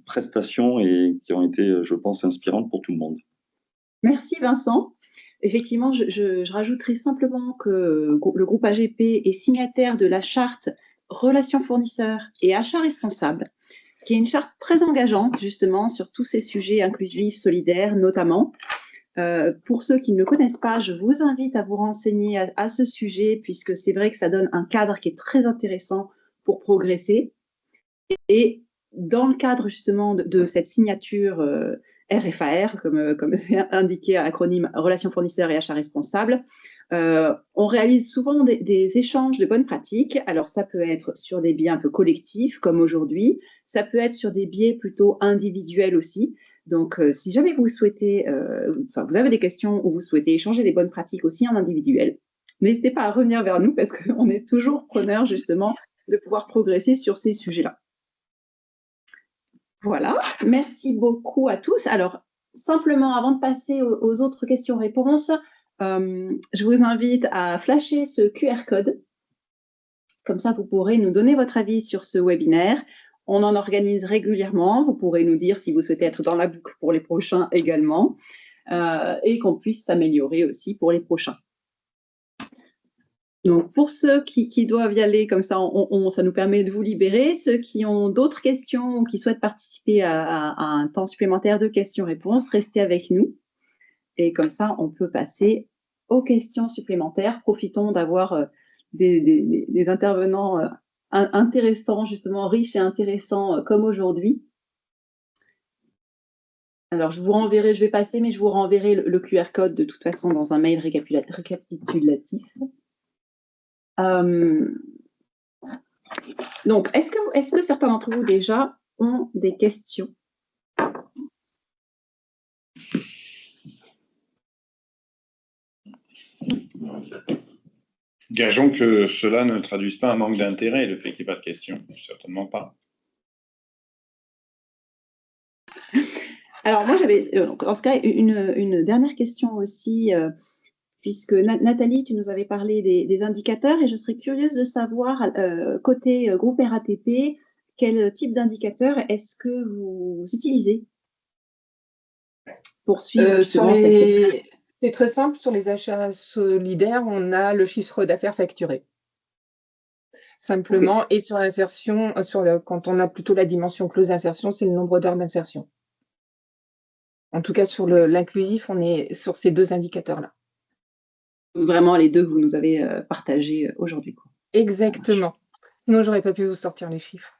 prestations et qui ont été, je pense, inspirantes pour tout le monde. Merci Vincent. Effectivement, je rajouterai simplement que le groupe AGP est signataire de la charte Relations fournisseurs et achats responsables, qui est une charte très engageante justement sur tous ces sujets inclusifs, solidaires notamment. Pour ceux qui ne le connaissent pas, je vous invite à vous renseigner à ce sujet, puisque c'est vrai que ça donne un cadre qui est très intéressant pour progresser. Et dans le cadre justement de cette signature RFAR, comme c'est indiqué à l'acronyme Relations fournisseurs et achats responsables, on réalise souvent des échanges de bonnes pratiques. Alors, ça peut être sur des biais un peu collectifs, comme aujourd'hui. Ça peut être sur des biais plutôt individuels aussi. Donc, si jamais vous souhaitez, vous avez des questions ou vous souhaitez échanger des bonnes pratiques aussi en individuel, n'hésitez pas à revenir vers nous parce qu'on est toujours preneurs justement de pouvoir progresser sur ces sujets-là. Voilà, merci beaucoup à tous. Alors, simplement, avant de passer aux autres questions-réponses, je vous invite à flasher ce QR code. Comme ça, vous pourrez nous donner votre avis sur ce webinaire. On en organise régulièrement. Vous pourrez nous dire si vous souhaitez être dans la boucle pour les prochains également, et qu'on puisse s'améliorer aussi pour les prochains. Donc, pour ceux qui doivent y aller, comme ça, ça nous permet de vous libérer. Ceux qui ont d'autres questions ou qui souhaitent participer à un temps supplémentaire de questions-réponses, restez avec nous. Et comme ça, on peut passer aux questions supplémentaires. Profitons d'avoir des intervenants intéressants, justement riches et intéressants comme aujourd'hui. Alors, je vous renverrai, je vais passer, mais je vous renverrai le QR code de toute façon dans un mail récapitulatif. Donc, est-ce que certains d'entre vous déjà ont des questions? Gageons que cela ne traduise pas un manque d'intérêt, le fait qu'il n'y ait pas de questions. Certainement pas. Alors, moi, j'avais, en ce cas, une dernière question aussi, puisque Nathalie, tu nous avais parlé des indicateurs, et je serais curieuse de savoir, côté groupe RATP, quel type d'indicateur est-ce que vous utilisez pour suivre justement C'est très simple, sur les achats solidaires, on a le chiffre d'affaires facturé. Simplement, okay. Et sur l'insertion, quand on a plutôt la dimension close d'insertion, c'est le nombre d'heures d'insertion. En tout cas, sur l'inclusif, on est sur ces deux indicateurs-là. Vraiment les deux que vous nous avez partagés aujourd'hui. Exactement. Sinon, j'aurais pas pu vous sortir les chiffres.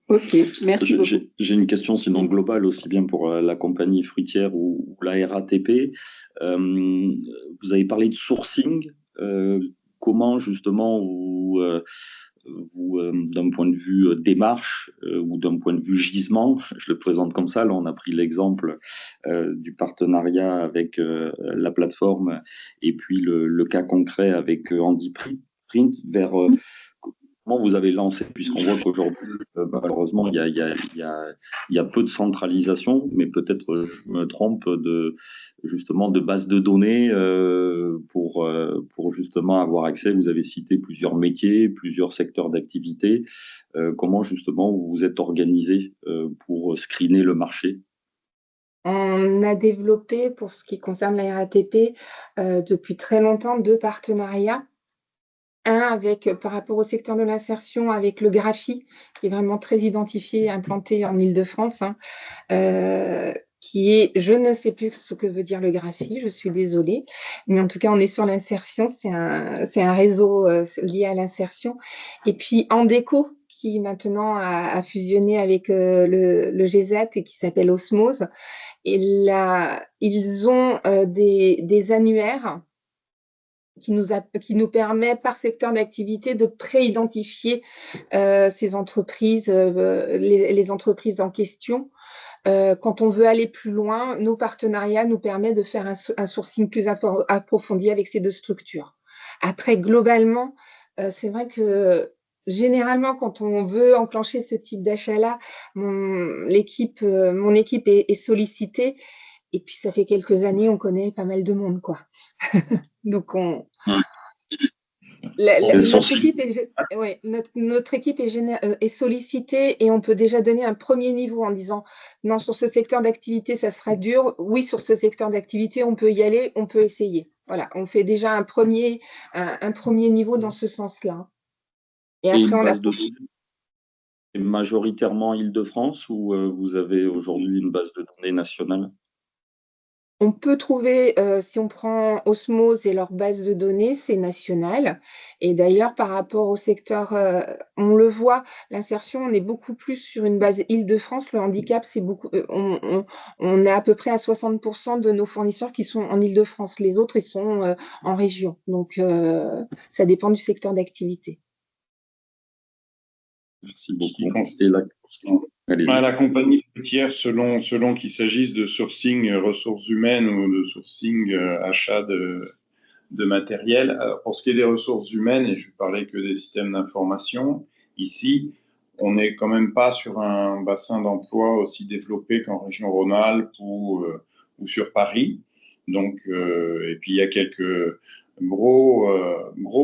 Ok, merci beaucoup. J'ai une question sinon globale, aussi bien pour la compagnie fruitière ou la RATP. Vous avez parlé de sourcing. Comment justement vous d'un point de vue démarche ou d'un point de vue gisement, je le présente comme ça, là on a pris l'exemple du partenariat avec la plateforme et puis le cas concret avec Handiprint, vers comment vous avez lancé, puisqu'on voit qu'aujourd'hui, malheureusement, il y a peu de centralisation, mais peut-être je me trompe justement de bases de données pour justement avoir accès. Vous avez cité plusieurs métiers, plusieurs secteurs d'activité. Comment justement vous vous êtes organisé pour screener le marché? On a développé, pour ce qui concerne la RATP, depuis très longtemps, 2 partenariats. Un par rapport au secteur de l'insertion, avec le Graphi, qui est vraiment très identifié, implanté en Île-de-France, qui est, je ne sais plus ce que veut dire le Graphi, je suis désolée, mais en tout cas, on est sur l'insertion, c'est un réseau lié à l'insertion. Et puis Andeco, qui maintenant a fusionné avec le GESAT et qui s'appelle Osmose. Et là, ils ont des annuaires qui nous permet par secteur d'activité de pré-identifier ces entreprises, les entreprises en question. Quand on veut aller plus loin, nos partenariats nous permettent de faire un sourcing plus approfondi avec ces 2 structures. Après, globalement, c'est vrai que généralement, quand on veut enclencher ce type d'achat-là, mon équipe est sollicitée. Et puis, ça fait quelques années, on connaît pas mal de monde, quoi. Donc, notre équipe est sollicitée et on peut déjà donner un premier niveau en disant non, sur ce secteur d'activité, ça sera dur. Oui, sur ce secteur d'activité, on peut y aller, on peut essayer. Voilà, on fait déjà un premier niveau dans ce sens-là. Et après, majoritairement Île-de-France ou vous avez aujourd'hui une base de données nationale? On peut trouver, si on prend Osmose et leur base de données, c'est national. Et d'ailleurs, par rapport au secteur, on le voit, l'insertion, on est beaucoup plus sur une base Île-de-France. Le handicap, c'est beaucoup, on est à peu près à 60% de nos fournisseurs qui sont en Île-de-France. Les autres, ils sont en région. Donc, ça dépend du secteur d'activité. Merci beaucoup. Et la compagnie fruitière, selon qu'il s'agisse de sourcing ressources humaines ou de sourcing achat de matériel. Pour ce qui est des ressources humaines, et je ne parlais que des systèmes d'information, ici, on n'est quand même pas sur un bassin d'emploi aussi développé qu'en région Rhône-Alpes ou sur Paris. Donc, et puis il y a quelques gros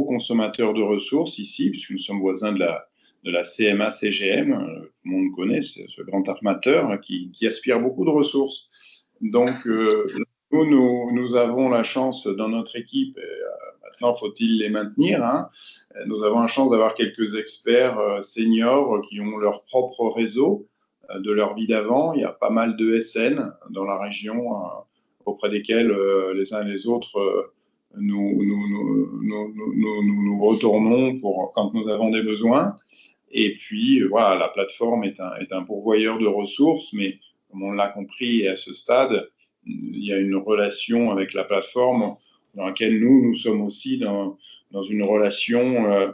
consommateurs de ressources ici, puisque nous sommes voisins de la CMA-CGM, tout le monde connaît ce grand armateur qui aspire beaucoup de ressources. Donc, nous avons la chance dans notre équipe, et maintenant faut-il les maintenir, hein, nous avons la chance d'avoir quelques experts seniors qui ont leur propre réseau de leur vie d'avant. Il y a pas mal de SN dans la région auprès desquels les uns et les autres nous retournons quand nous avons des besoins. Et puis, voilà, la plateforme est un pourvoyeur de ressources, mais comme on l'a compris à ce stade, il y a une relation avec la plateforme dans laquelle nous sommes aussi dans une relation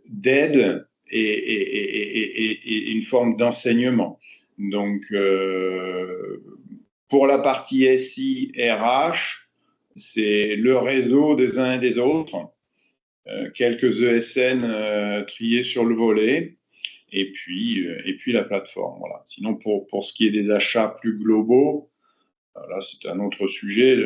d'aide et une forme d'enseignement. Donc, pour la partie SI, RH, c'est le réseau des uns et des autres. Quelques ESN triés sur le volet, et puis la plateforme. Voilà. Sinon, pour ce qui est des achats plus globaux, là, c'est un autre sujet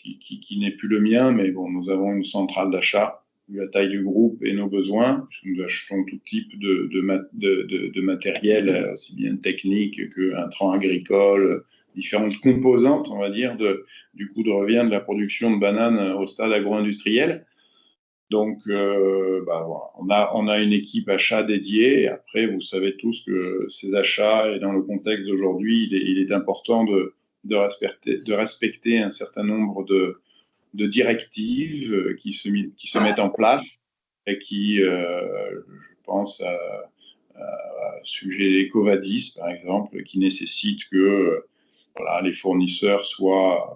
qui n'est plus le mien, mais bon, nous avons une centrale d'achat, vu la taille du groupe et nos besoins, puisque nous achetons tout type de matériel, aussi bien technique qu'intrants agricoles, différentes composantes, on va dire, du coût de revient de la production de bananes au stade agro-industriel. Donc, voilà. On a une équipe achat dédiée. Et après, vous savez tous que ces achats, et dans le contexte d'aujourd'hui, il est important de respecter un certain nombre de directives qui se mettent en place et qui, je pense à sujet EcoVadis, par exemple, qui nécessite que voilà, les fournisseurs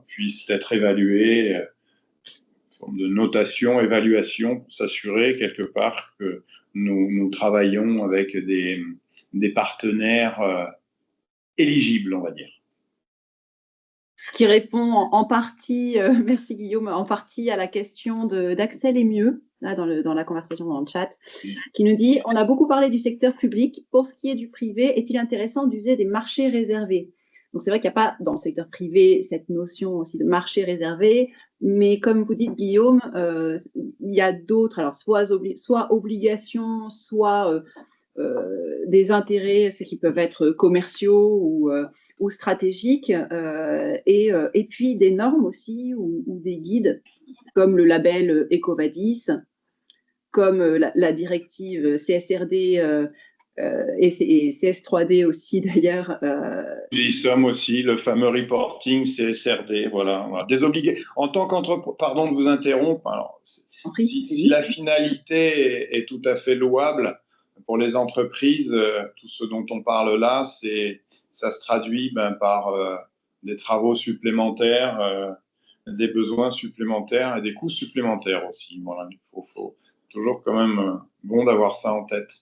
puissent être évalués, forme de notation, évaluation, pour s'assurer quelque part que nous travaillons avec des partenaires éligibles, on va dire. Ce qui répond en partie, merci Guillaume, en partie à la question d'Axel et mieux, là dans la conversation dans le chat, qui nous dit « On a beaucoup parlé du secteur public. Pour ce qui est du privé, est-il intéressant d'user des marchés réservés ?» Donc c'est vrai qu'il n'y a pas dans le secteur privé cette notion aussi de marché réservé, mais comme vous dites Guillaume, il y a d'autres, alors soit obligations, soit des intérêts qui peuvent être commerciaux ou stratégiques, et puis des normes aussi ou des guides comme le label EcoVadis, comme la directive CSRD et CS3D aussi d'ailleurs. Nous y sommes aussi, le fameux reporting CSRD, voilà. En tant qu'entrepreneur, pardon de vous interrompre, alors, si la finalité est tout à fait louable pour les entreprises, tout ce dont on parle là, ça se traduit par des travaux supplémentaires, des besoins supplémentaires et des coûts supplémentaires aussi. Voilà, il faut toujours quand même bon d'avoir ça en tête.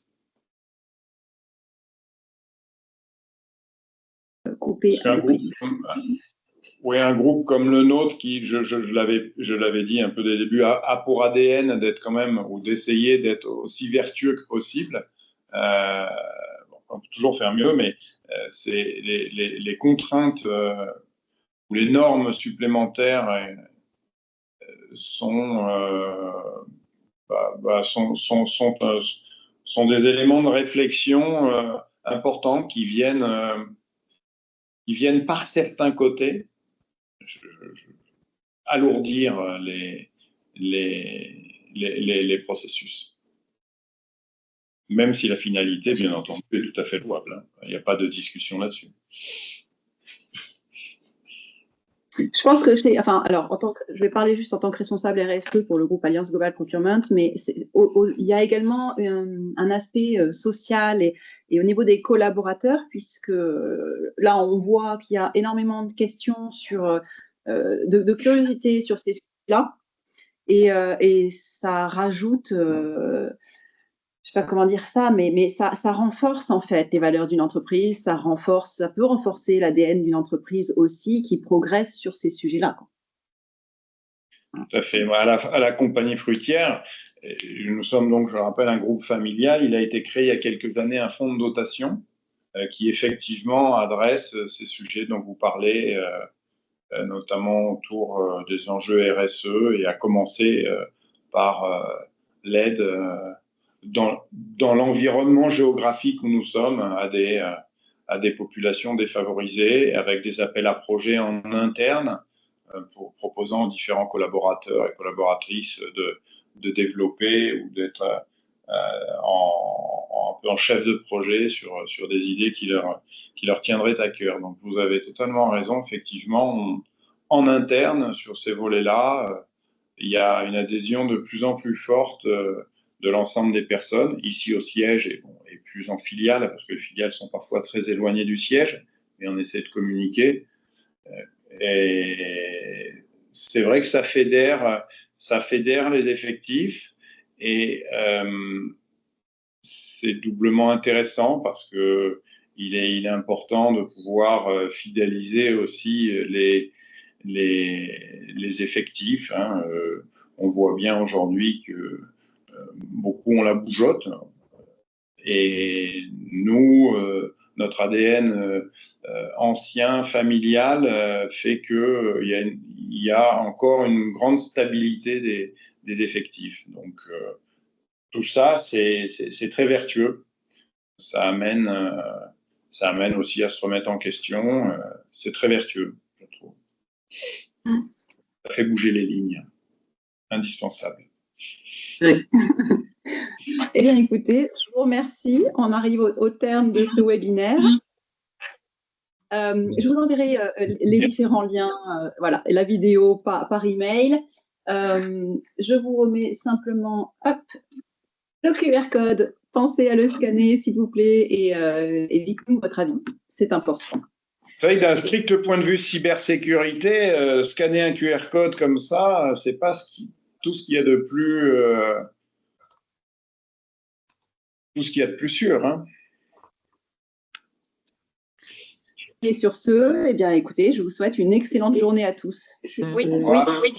Un groupe comme le nôtre qui, je l'avais dit un peu dès le début, a pour ADN d'être quand même, ou d'essayer d'être aussi vertueux que possible. On peut toujours faire mieux, mais c'est les contraintes ou les normes supplémentaires sont des éléments de réflexion importants qui viennent par certains côtés alourdir les processus. même si la finalité, bien entendu, est tout à fait louable, hein. Il n'y a pas de discussion là-dessus. Je pense que c'est, enfin, alors, je vais parler juste en tant que responsable RSE pour le groupe Alliance Global Procurement, mais il y a également un aspect social et au niveau des collaborateurs, puisque là, on voit qu'il y a énormément de questions de curiosité sur ces sujets-là, et ça rajoute, je sais pas comment dire ça, mais ça renforce en fait les valeurs d'une entreprise, ça peut renforcer l'ADN d'une entreprise aussi qui progresse sur ces sujets-là. Tout à fait. À la compagnie fruitière, nous sommes donc, je le rappelle, un groupe familial. Il a été créé il y a quelques années un fonds de dotation qui effectivement adresse ces sujets dont vous parlez, notamment autour des enjeux RSE, et à commencer par l'aide dans l'environnement géographique où nous sommes à des populations défavorisées, avec des appels à projets en interne, proposant aux différents collaborateurs et collaboratrices de développer ou d'être un peu en chef de projet sur des idées qui leur tiendraient à cœur. Donc vous avez totalement raison, effectivement, en interne, sur ces volets-là, il y a une adhésion de plus en plus forte de l'ensemble des personnes, ici au siège et plus en filiale, parce que les filiales sont parfois très éloignées du siège, mais on essaie de communiquer. Et c'est vrai que ça fédère les effectifs, et c'est doublement intéressant parce que il est important de pouvoir fidéliser aussi les effectifs, hein. On voit bien aujourd'hui que beaucoup ont la bougeotte, et nous, notre ADN ancien, familial, fait qu'il y a encore une grande stabilité des effectifs. Donc, tout ça, c'est très vertueux. Ça amène aussi à se remettre en question. C'est très vertueux, je trouve. Ça fait bouger les lignes. Indispensable. Oui. Eh bien, écoutez, je vous remercie. On arrive au terme de ce webinaire. Je vous enverrai les différents liens, voilà, et la vidéo par email. Je vous remets simplement le QR code. Pensez à le scanner, s'il vous plaît, et dites-nous votre avis. C'est important. C'est vrai que d'un strict point de vue cybersécurité, scanner un QR code comme ça, c'est pas tout ce qu'il y a de plus sûr, hein. Et sur ce, eh bien, écoutez, je vous souhaite une excellente journée à tous. Oui. Bonne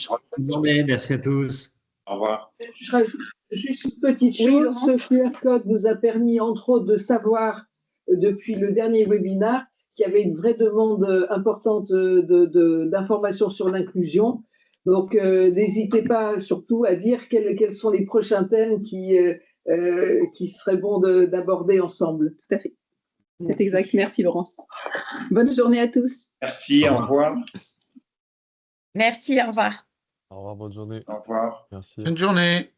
journée, merci à tous. Au revoir. Je rajoute juste une petite chose. Ce QR code nous a permis, entre autres, de savoir, depuis le dernier webinaire, qu'il y avait une vraie demande importante d'informations sur l'inclusion. Donc, n'hésitez pas surtout à dire quels sont les prochains thèmes qui seraient bons d'aborder ensemble. Tout à fait. C'est exact. Merci, Laurence. Bonne journée à tous. Merci, au revoir. Merci, au revoir. Au revoir, bonne journée. Au revoir. Merci. Bonne journée.